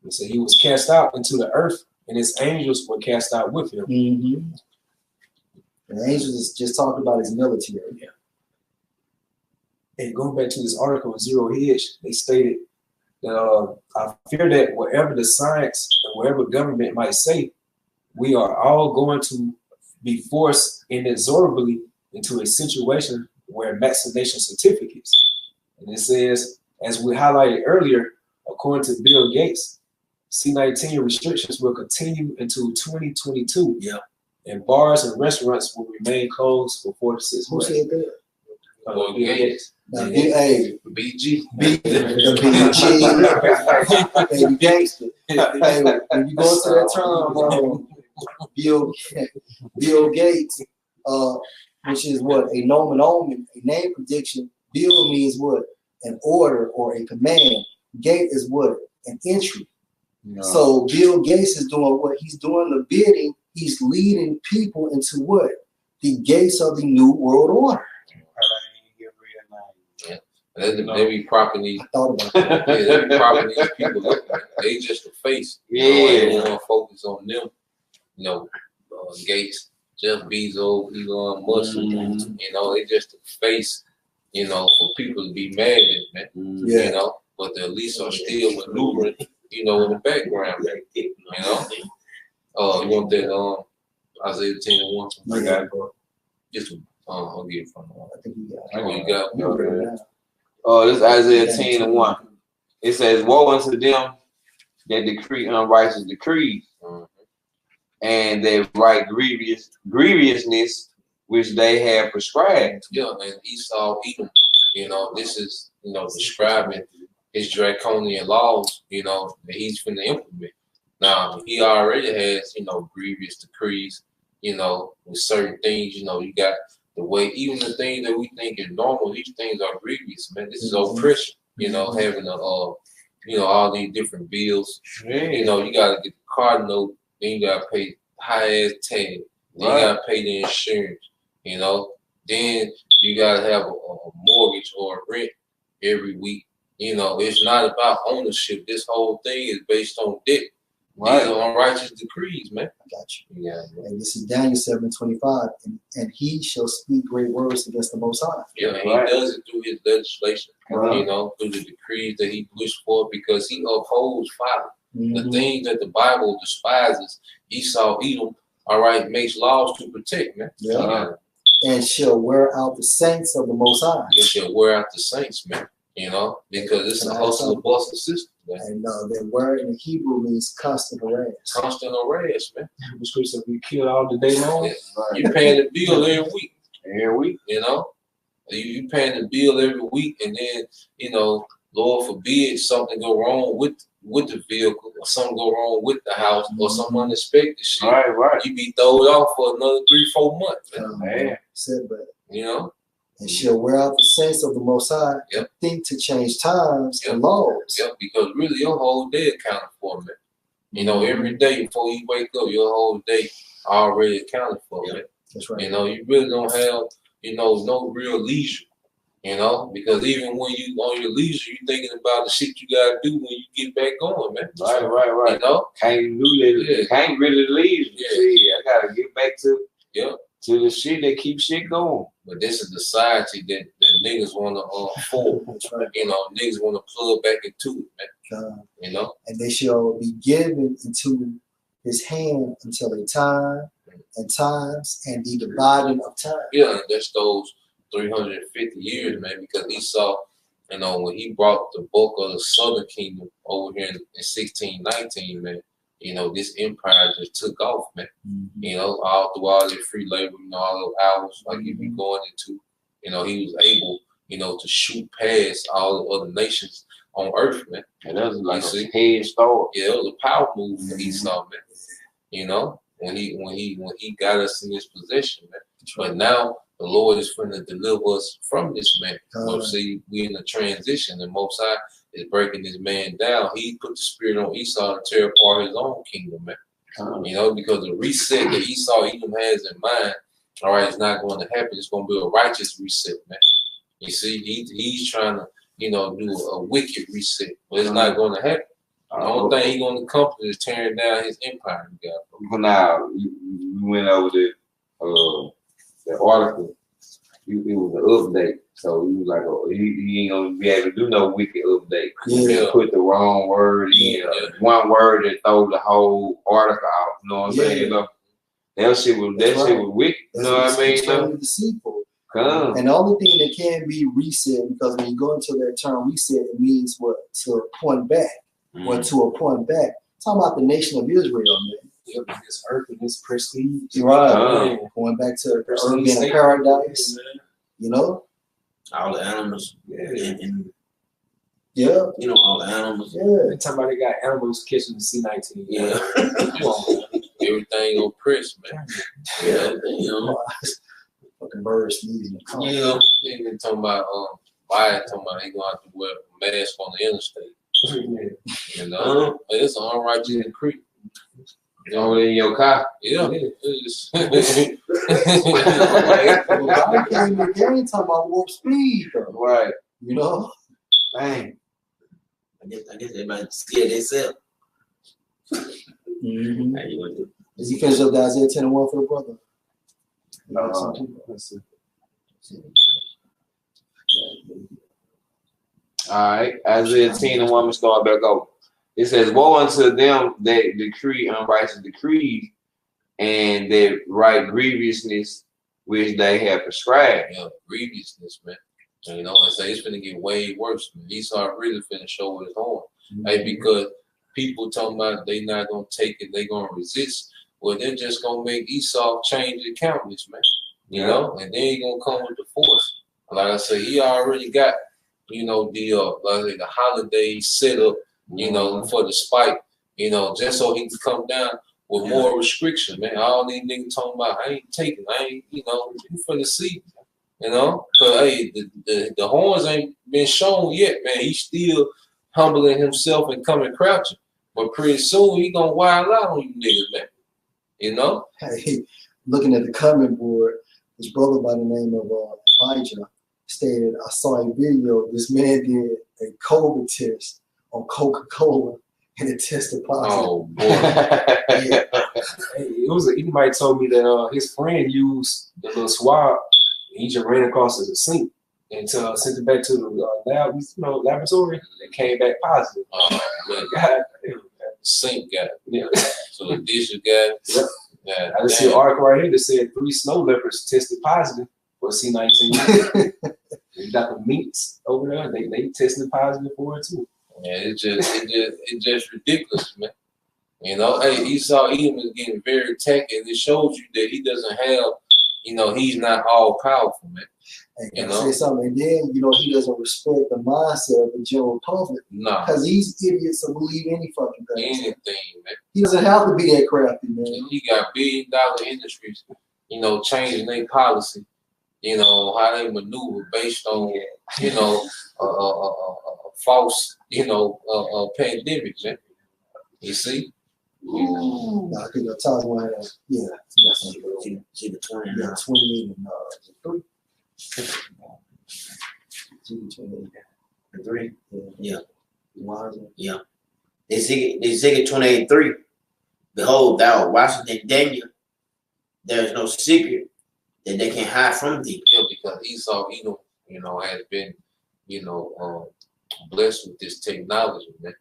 And so he was cast out into the earth, and his angels were cast out with him.
Mm-hmm. The angels is just talking about his military.
Yeah. And going back to this article in Zero Hedge, they stated that I fear that whatever the science and whatever government might say, we are all going to be forced inexorably into a situation where vaccination certificates. And it says, as we highlighted earlier, according to Bill Gates, C-19 restrictions will continue until 2022.
Yeah.
And bars and restaurants will remain closed for 4 to 6
Who
months.
said that?
Bill Gates.
Now, hey,
BG.
the BG, baby gangster. Hey, when you go to that term, Bill Gates, which is what? A nomen omen, a name prediction. Bill means what? An order or a command. Gate is what? An entry. No. So Bill Gates is doing what? He's doing the bidding. He's leading people into what? The gates of the new world order.
They be propping these.
I thought about that.
Yeah, they be propping these people up. They just the face. They want to focus on them. Gates, Jeff Bezos, Elon Musk. They just the face. For people to be mad at, man.
Yeah.
But the elites are still maneuvering. In the background. You want that Isaiah 10:1?
I got it, bro.
Just I'll get it from them.
I think you
You got it.
This is Isaiah 10:1. It says, "Woe unto them that decree unrighteous decrees, and that write grievousness which they have prescribed."
Yeah, and Esau, Edom. This is describing his draconian laws. That he's finna implement. Now he already has grievous decrees. With certain things. You got the way, even the things that we think is normal, these things are grievous, man. This is oppression, having all these different bills. You gotta get the car note, then you gotta pay high ass tag, then you gotta pay the insurance, then you gotta have a mortgage or a rent every week. It's not about ownership. This whole thing is based on debt. Right. These are unrighteous decrees, man.
I got you.
Yeah.
And this is Daniel 7:25, and he shall speak great words against the Most High.
Yeah, and he does it through his legislation, through the decrees that he pushed for, because he upholds folly. The things that the Bible despises, Esau, Edom, makes laws to protect, man.
Yeah. And shall wear out the saints of the Most High.
It shall wear out the saints, man. Because it's a hustle and bustle system. Man.
And that word in the Hebrew means constant harass.
Constant harass, man.
The scripture said we kill all the day long.
Yeah. You're paying the bill every week. You paying the bill every week, and then Lord forbid something go wrong with the vehicle, or something go wrong with the house, or some unexpected shit.
Right.
You be throwed off for another 3-4 months, man.
Said that. and shall wear out the saints of the Most High.
Yep.
Think to change times
Yep.
and laws.
Yep, because really your whole day accounted for, man. You know, every day before you wake up, your whole day already accounted for, man.
That's right.
You know, you really don't have, you know, no real leisure. You know, because even when you on your leisure, you thinking about the shit you gotta do when you get back going, man.
Right.
You know,
Can't do that. Can't really leave.
Yeah.
See, I gotta get back to
yeah.
to the shit that keeps shit going.
But this is the society that niggas wanna forward.
That's right.
You know, niggas wanna plug back into it, man. You know,
and they shall be given into his hand until a time and times and the dividing of time.
yeah, and that's those 350 years, man, because Esau, you know, when he brought the bulk of the southern kingdom over here in 1619, man, you know, this empire just took off, man.
Mm-hmm.
You know, all through all the free labor, you know, all those hours like he be going into, you know, he was able, you know, to shoot past all the other nations on earth, man.
And that was like
You
a head start.
Yeah, it was a power move for Esau, man. You know, when he got us in this position, man. But now the Lord is going to deliver us from this man. So see, we in a transition, and Most High is breaking this man down. He put the spirit on Esau to tear apart his own kingdom, man. You know, because the reset that Esau even has in mind, all right, it's not going to happen. It's going to be a righteous reset, man. You see, he's trying to, you know, do a wicked reset, but it's not going to happen. The only thing he's going to accomplish is tearing down his empire.
Now, you went over the article. It was an update. So he was like, oh, he ain't going to be able to do no wicked update.
Yeah.
He put the wrong word in. One word that throw the whole article out. You know what I'm saying? You know? That shit was wicked. You know what I mean?
Totally deceitful.
Come.
And the only thing that can be reset, because when you go into that term reset, it means what? To a point back. Or to a point back. Talking about the nation of Israel, man.
Yep, this earth and this prestige.
Right. Going back to the earth being a paradise. You know?
All the animals.
Yeah.
And
Yeah.
you know, all the animals.
Yeah.
They're talking about they got animals catching the C-19.
Yeah.
Everything on press, man.
Yeah. You know.
Fucking birds sneezing.
Yeah. They been talking about Biden talking about he gonna have to wear a mask on the interstate. You know, it's an unrighteous decree.
You know, in your car.
Yeah.
Well, came in the game talking about warp speed, though.
Right.
You know?
Dang.
I guess everybody scared themselves.
Mm-hmm.
How you gonna do?
Does he finish up the Isaiah 10 and 1 for the brother?
All right, Isaiah 10 and 1, we start back over. It says, woe unto them that decree unrighteous decrees and that write grievousness which they have prescribed.
Yeah, grievousness, man. You know, I say it's finna get way worse, man. Esau really finna show with his horn. Hey, because people talking about they not gonna take it, they gonna resist. Well, they're just gonna make Esau change the countenance, man. You know, and then he gonna come with the force. Like I say, he already got, you know, the holiday set up, you know, for the spike, you know, just so he can come down with more restrictions, man. All these niggas talking about, I ain't taking, you know, you finna see, you know, cause hey, the horns ain't been shown yet, man. He's still humbling himself and coming crouching, but pretty soon he gonna wild out on you niggas, man. You know.
Hey, looking at the comment board, his brother by the name of Elijah stated, I saw a video. This man did a COVID test on Coca-Cola and it tested positive.
Oh boy.
Yeah.
Hey, anybody told me that his friend used the little swab and he just ran across as a sink and sent it back to the laboratory. It came back positive.
Oh,
God,
sink guy.
yeah.
So the dish guy.
Yep.
Yeah,
I just see an article right here that said 3 snow leopards tested positive for C-19. You got the minks over there; they tested positive for it too.
Yeah, it's just ridiculous, man. You know, hey, Esau Edom is getting very tacky, and it shows you that he doesn't have, you know, he's not all powerful, man.
And
You
can I
know?
say something? And then, you know, he doesn't respect the mindset of the general public
No,
because these idiots will believe any fucking thing.
anything, man.
He doesn't have to be that crafty, man.
And he got $1 billion industries, you know, changing their policy, you know, how they maneuver based on, you know, false, you know, pandemics, man. You see?
Ooh. I think the top one, yeah,
G 20,
yeah, 28 and 3. G 28
and 3. Yeah.
Wiser.
Yeah. Ezekiel 28:3. Behold, thou watchest in Daniel. There is no secret that they can hide from thee.
Yeah, because Esau, Edom, you know, has been, you know, blessed with this technology, man.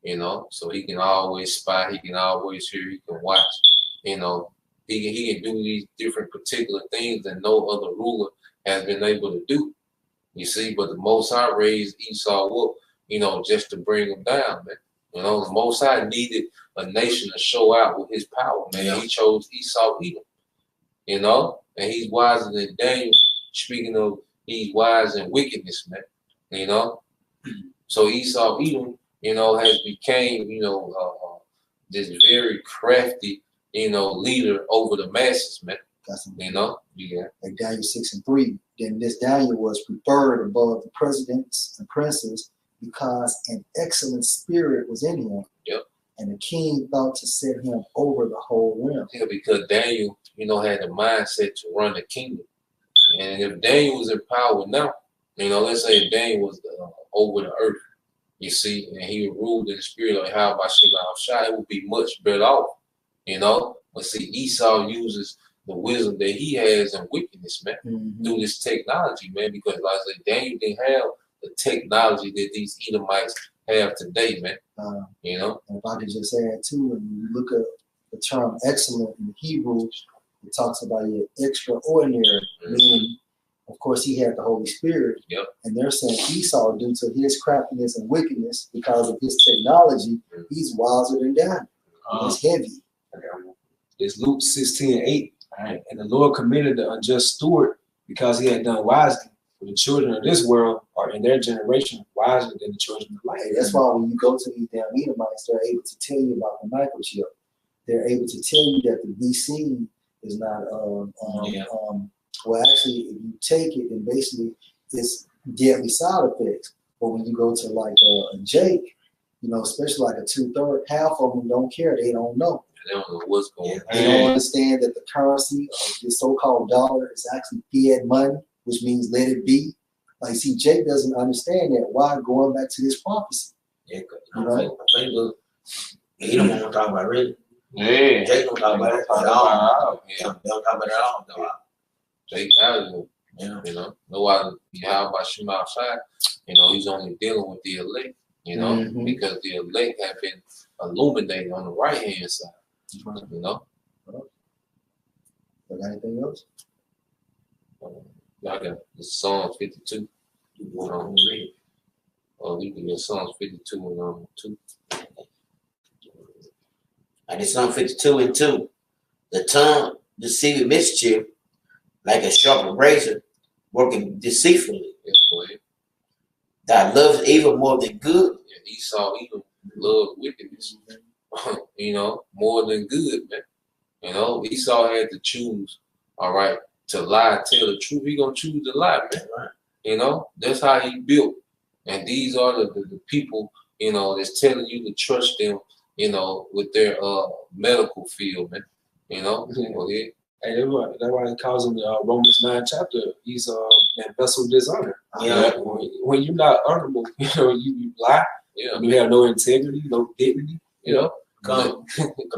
You know, so he can always spy, he can always hear, he can watch. You know, he can do these different particular things that no other ruler has been able to do. You see, but the Most High raised Esau up, you know, just to bring him down, man. You know, the Most High needed a nation to show out with his power, man. Yeah. He chose Esau, Edom. You know, and he's wiser than Daniel. Speaking of, he's wise in wickedness, man. You know, so Esau, Edom, you know, has became, you know, this very crafty, you know, leader over the masses, man. You know, yeah.
Like Daniel 6 and 3. Then this Daniel was preferred above the presidents and princes because an excellent spirit was in him.
Yep.
And the king thought to set him over the whole realm.
Yeah, because Daniel, you know, had the mindset to run the kingdom. And if Daniel was in power now, you know, let's say if Daniel was over the earth, you see, and he ruled in the spirit of how by Shai, it would be much better off, you know. But see, Esau uses the wisdom that he has in wickedness, man, through this technology, man, because like I said, Daniel didn't have the technology that these Edomites have today, man. You know?
And if I could just add too, when you look at the term excellent in Hebrew, it talks about your extraordinary, meaning, of course, he had the Holy Spirit.
Yep.
And they're saying Esau, due to his craftiness and wickedness, because of his technology, he's wiser than Daniel. He's heavy.
It's Luke 16:8. Right. And the Lord commended the unjust steward because he had done wisely. For the children of this world are in their generation wiser than the children of light.
Hey, that's why when you go to these damn Edomites, they're able to tell you about the microchip. They're able to tell you that the VC is not well, actually, if you take it, then basically it's deadly side effects. But when you go to like a Jake, you know, especially like a 2/3, half of them don't care. They don't know.
They don't know what's going on.
They don't understand that the currency of the so-called dollar is actually fiat money, which means let it be. Like, see, Jake doesn't understand that. Why? Going back to this prophecy.
Yeah, you know, he don't want to talk about it really.
Yeah.
Jake don't talk about it at all. Yeah. They don't talk about it at all. No.
Jake has, you know, nobody, how about Shema Shai, you know, he's only dealing with the elect, you know, because the elect have been illuminated on the right hand side, you know.
Got anything else?
Y'all got the Psalms 52. We can get Psalms 52 and 2.
And it's Psalm 52 and 2. The tongue deceiveth mischief, like a sharper razor, working deceitfully.
Yes, go ahead.
Thou lovest evil more than good.
Yeah, Esau even loved wickedness, you know, more than good, man. You know, Esau had to choose, all right, to lie, tell the truth. He gonna choose to lie, man.
Right.
You know, that's how he built. And these are the people, you know, that's telling you to trust them, you know, with their medical field, man. You know, go ahead.
Hey, that's why it calls him the Romans 9 chapter. He's that vessel of dishonor.
Yeah.
When you're not honorable, you know, you lie.
Yeah.
You have no integrity, no dignity. You know.
I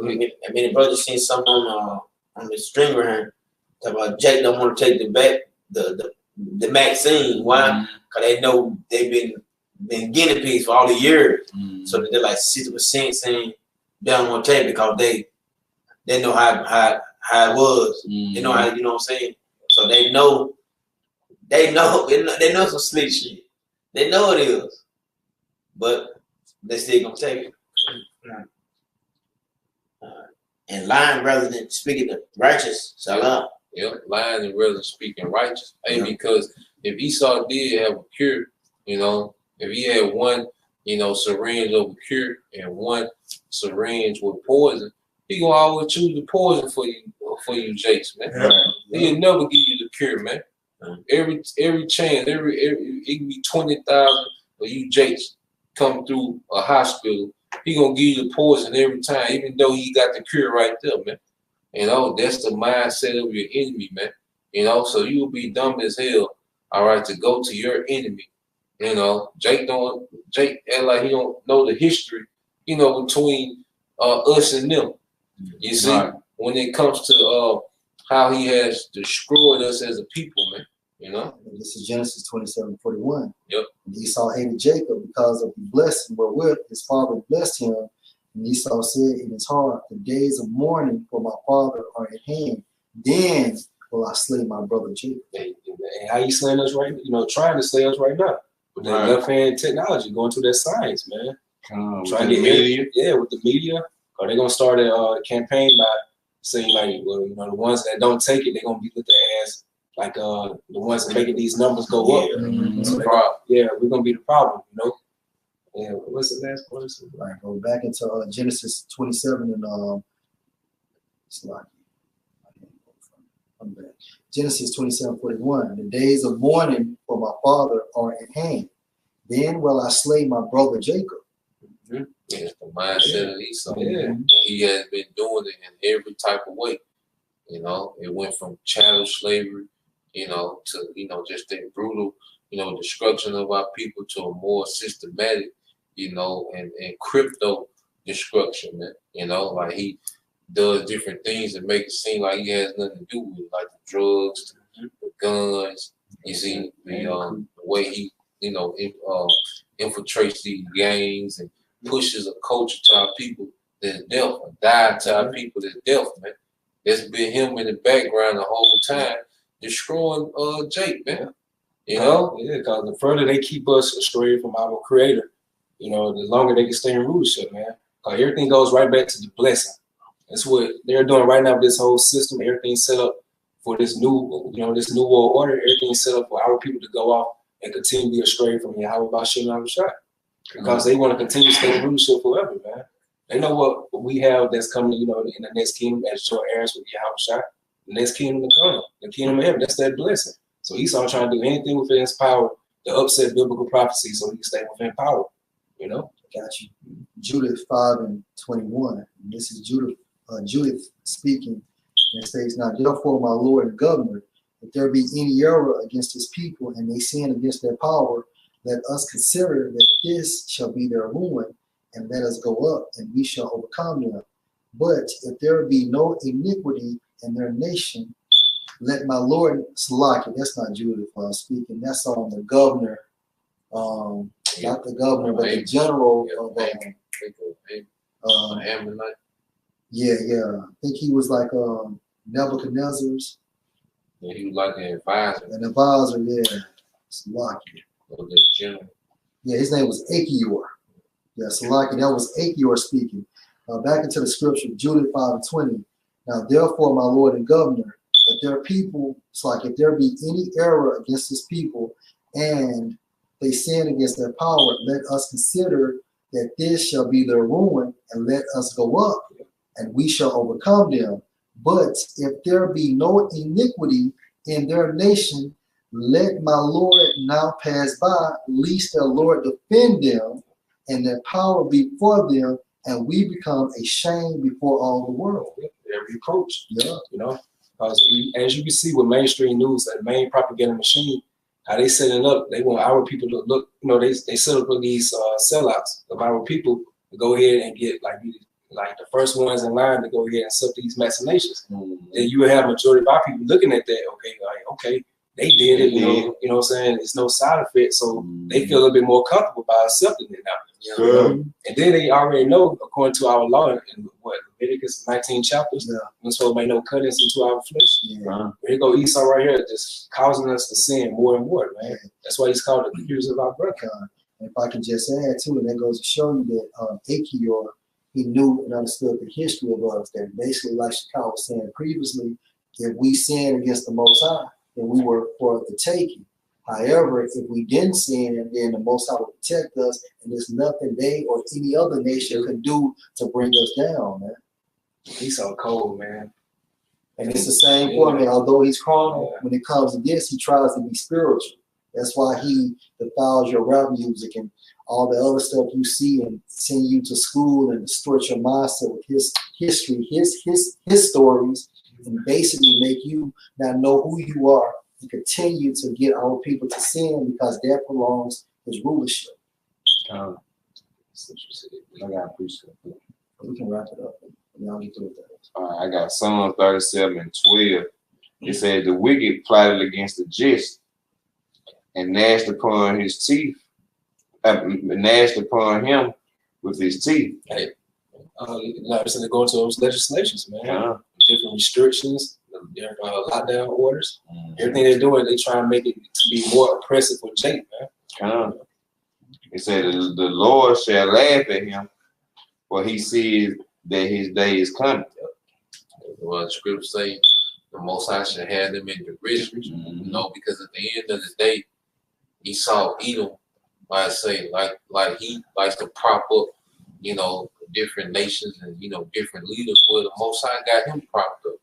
mean, the brother seen something on the streamer here talk about Jake don't want to take the vaccine. Why? Because they know they've been guinea pigs for all the years. So they're like 60% saying they don't want to take it because they know how it was. They know how, you know what I'm saying? So they know some slick shit. They know it is. But they still gonna take it. And lying rather than speaking the righteous, salam.
Yeah, lying and rather than speaking righteous. Hey, because if Esau did have a cure, you know, if he had one, you know, syringe of a cure and one syringe with poison, he gonna always choose the poison for you, Jakes, man. He'll never give you the cure, man. every chance, it can be 20,000 of you Jakes come through a hospital. He gonna give you the poison every time, even though he got the cure right there, man. You know, that's the mindset of your enemy, man. You know, so you will be dumb as hell, all right, to go to your enemy. You know, Jake act like he don't know the history, you know, between us and them. You see, right. When it comes to how he has destroyed us as a people, man. You know,
this is Genesis 27:41.
Yep.
And Esau hated Jacob because of the blessing wherewith his father blessed him. And Esau said in his heart, the days of mourning for my father are at hand. Then will I slay my brother Jacob.
And how you slaying us right? You know, trying to slay us right now with that left hand technology, going through that science, man. Trying to get media, with the media. Or they're gonna start a campaign by saying like, well, you know, the ones that don't take it, they're gonna be looked at as like the ones that making these numbers go up.
Mm-hmm.
So we're gonna be the problem, you know. Yeah, what's the last part?
Right, go back into Genesis 27 and it's like I'm back. Genesis 27:41. The days of mourning for my father are at hand. Then will I slay my brother Jacob.
Mm-hmm. Yeah, the mindset of Esau. Yeah. He has been doing it in every type of way. You know, it went from chattel slavery, you know, to, you know, just that brutal, you know, destruction of our people to a more systematic, you know, and crypto destruction, man. You know, like he does different things that make it seem like he has nothing to do with it, like the drugs, the guns. You see the way he, you know, infiltrates these gangs and pushes a culture to our people that's deaf, and died to our people that's deaf, man. It's been him in the background the whole time, destroying Jake, man. You know?
Yeah, because the further they keep us astray from our creator, you know, the longer they can stay in rulership, man. Because everything goes right back to the blessing. That's what they're doing right now with this whole system. Everything's set up for this new, you know, this new world order. Everything's set up for our people to go off and continue to be astray from Yahweh Bashir and Abishai. Because they want to continue to stay in rulership forever, man. They know what we have that's coming, you know, in the next kingdom as joint heirs with Yahweh. The next kingdom to come, the kingdom of heaven. That's that blessing. So Esau trying to do anything within his power to upset biblical prophecy so he can stay within power. You know?
Got you. Judith 5:21. This is Judith speaking. And it says, now therefore, my Lord and Governor, if there be any error against his people and they sin against their power, let us consider that this shall be their ruin, and let us go up, and we shall overcome them. But if there be no iniquity in their nation, let my Lord Salaki, that's not Judith speaking, that's on the governor, not the governor, but the general of
Ammonite.
Yeah. I think he was like Nebuchadnezzar's.
Yeah, he was like an advisor.
An advisor, yeah. Salaki. Yeah, his name was Achior. Yeah, Salaki, that was Achior speaking. Back into the scripture, Judith 5:20. Now, therefore, my Lord and Governor, if their people, it's like if there be any error against his people and they sin against their power, let us consider that this shall be their ruin, and let us go up, and we shall overcome them. But if there be no iniquity in their nation, let my Lord now pass by, lest their Lord defend them, and their power be for them, and we become a shame before all the world.
Every approach,
yeah,
you know, because as you can see with mainstream news, that main propaganda machine, how they setting up, they want our people to look, you know, they set up these sellouts of our people to go ahead and get like the first ones in line to go ahead and sub these machinations. Then you would have majority of our people looking at that, okay, they did it, you know what I'm saying? It's no side effect, so they feel a little bit more comfortable by accepting it now. You know? And then they already know, according to our law in Leviticus 19 chapters, we're supposed to make no cuttings into our flesh.
Yeah.
Here go Esau right here, just causing us to sin more and more, man. That's why he's called the accuser of our brother.
And if I can just add to it, that goes to show you that Achior, he knew and understood the history of us, that basically, like Shakal was saying previously, if we sin against the Most High, then we were for the taking. However, if we didn't sin, then the Most High would protect us, and there's nothing they or any other nation could do to bring us down, man.
He's so cold, man.
And it's the same format. Although he's carnal, when it comes to this, he tries to be spiritual. That's why he defiles your rap music and all the other stuff you see, and send you to school and distort your mindset with his history, his stories, and basically make you not know who you are and continue to get our people to sin because that prolongs his rulership.
I got appreciate it.
We can wrap it up. Y'all get through that.
All right, I got Psalm 37:12. It said, "The wicked plotted against the just, and gnashed upon his teeth, gnashed upon him with his teeth."
Hey, not to go into those legislations, man. Different restrictions, their lockdown orders, everything they're doing, they try and make it to be more oppressive for Jake, man.
It said, "The Lord shall laugh at him, for he sees that his day is coming."
Well, the scripture say the Most High should have them in derision, you know, because at the end of the day, Esau Edom, I say, like he likes to prop up, you know, different nations and, you know, different leaders, where the Most High got him propped up.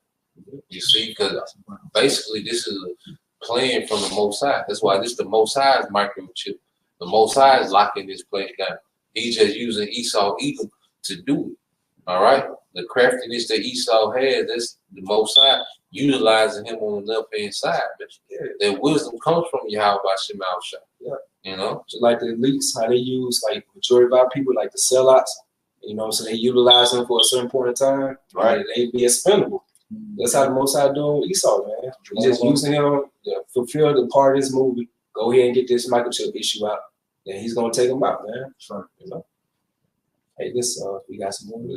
You see, because basically this is a plan from the Most High. That's why this is the Most High's microchip. The Most High is locking this place down. He's just using Esau Edom to do it. All right? The craftiness that Esau has, that's the Most High utilizing him on the left-hand side. That wisdom comes from Yahweh Shem Al-Shah. You know?
Just like the elites, how they use, like, majority of our people, like the sellouts, you know, so they utilize them for a certain point in time, right? They be expendable. That's how the Most High doing with Esau, man. He's just using him to fulfill the part of this movie. Go ahead and get this microchip issue out. Then he's gonna take them out, man. Sure. You know. Hey, this we got some more.
We're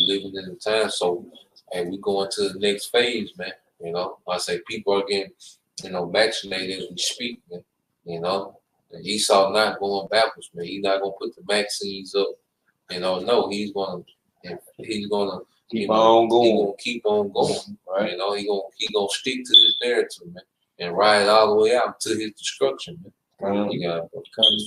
living in the time, so hey, we going to the next phase, man. You know, I say people are getting, you know, vaccinated as we speak, man. You know, and Esau not going backwards, man. He's not gonna put the vaccines up. You know, no, he's gonna keep on going. He's gonna keep on going, right? You know, he gonna stick to this narrative, man, and ride it all the way out to his destruction, man. You got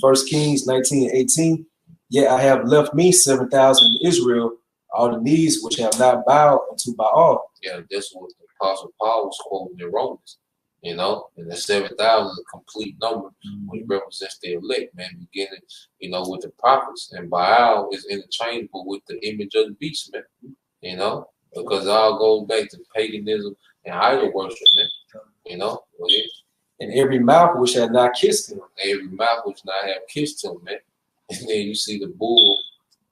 First Kings 19:18. Yet I have left me 7,000 in Israel, all the knees which have not bowed unto Baal.
Yeah, that's what the Apostle Paul was quoting in Romans. You know, and the 7,000 is a complete number, which represents the elect, man. Beginning, you know, with the prophets, and Baal is interchangeable with the image of the beast, man. You know, because it all goes back to paganism and idol worship, man. You know,
and every mouth which had not kissed him.
Every mouth which not have kissed him, man. And then you see the bull,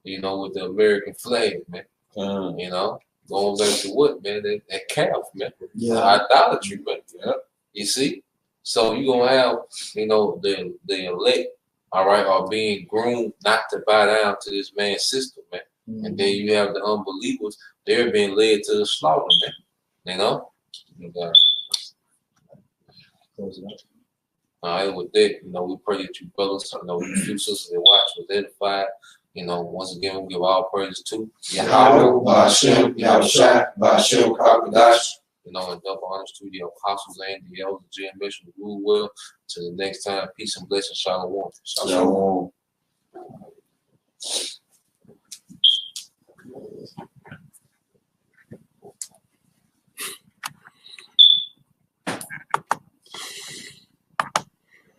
you know, with the American flag, man. You know, going back to what, man? That calf, man. Yeah. Idolatry, man. Yeah. You see? So you're going to have, you know, the elect, all right, are being groomed not to bow down to this man's system, man. And then you have the unbelievers, they're being led to the slaughter, man. You know? All right, with that, you know, we pray that you brothers, you know, you few sisters that watch was edified. You know, once again, we give all praise to
Yahweh, Ba'ashem, Yahushua, Ba'ashem, Kakadash.
You know, and double honors to the apostles and the elders, Jim Bishop, rule well. Till the next time, peace and blessings, shalom.
Shalom.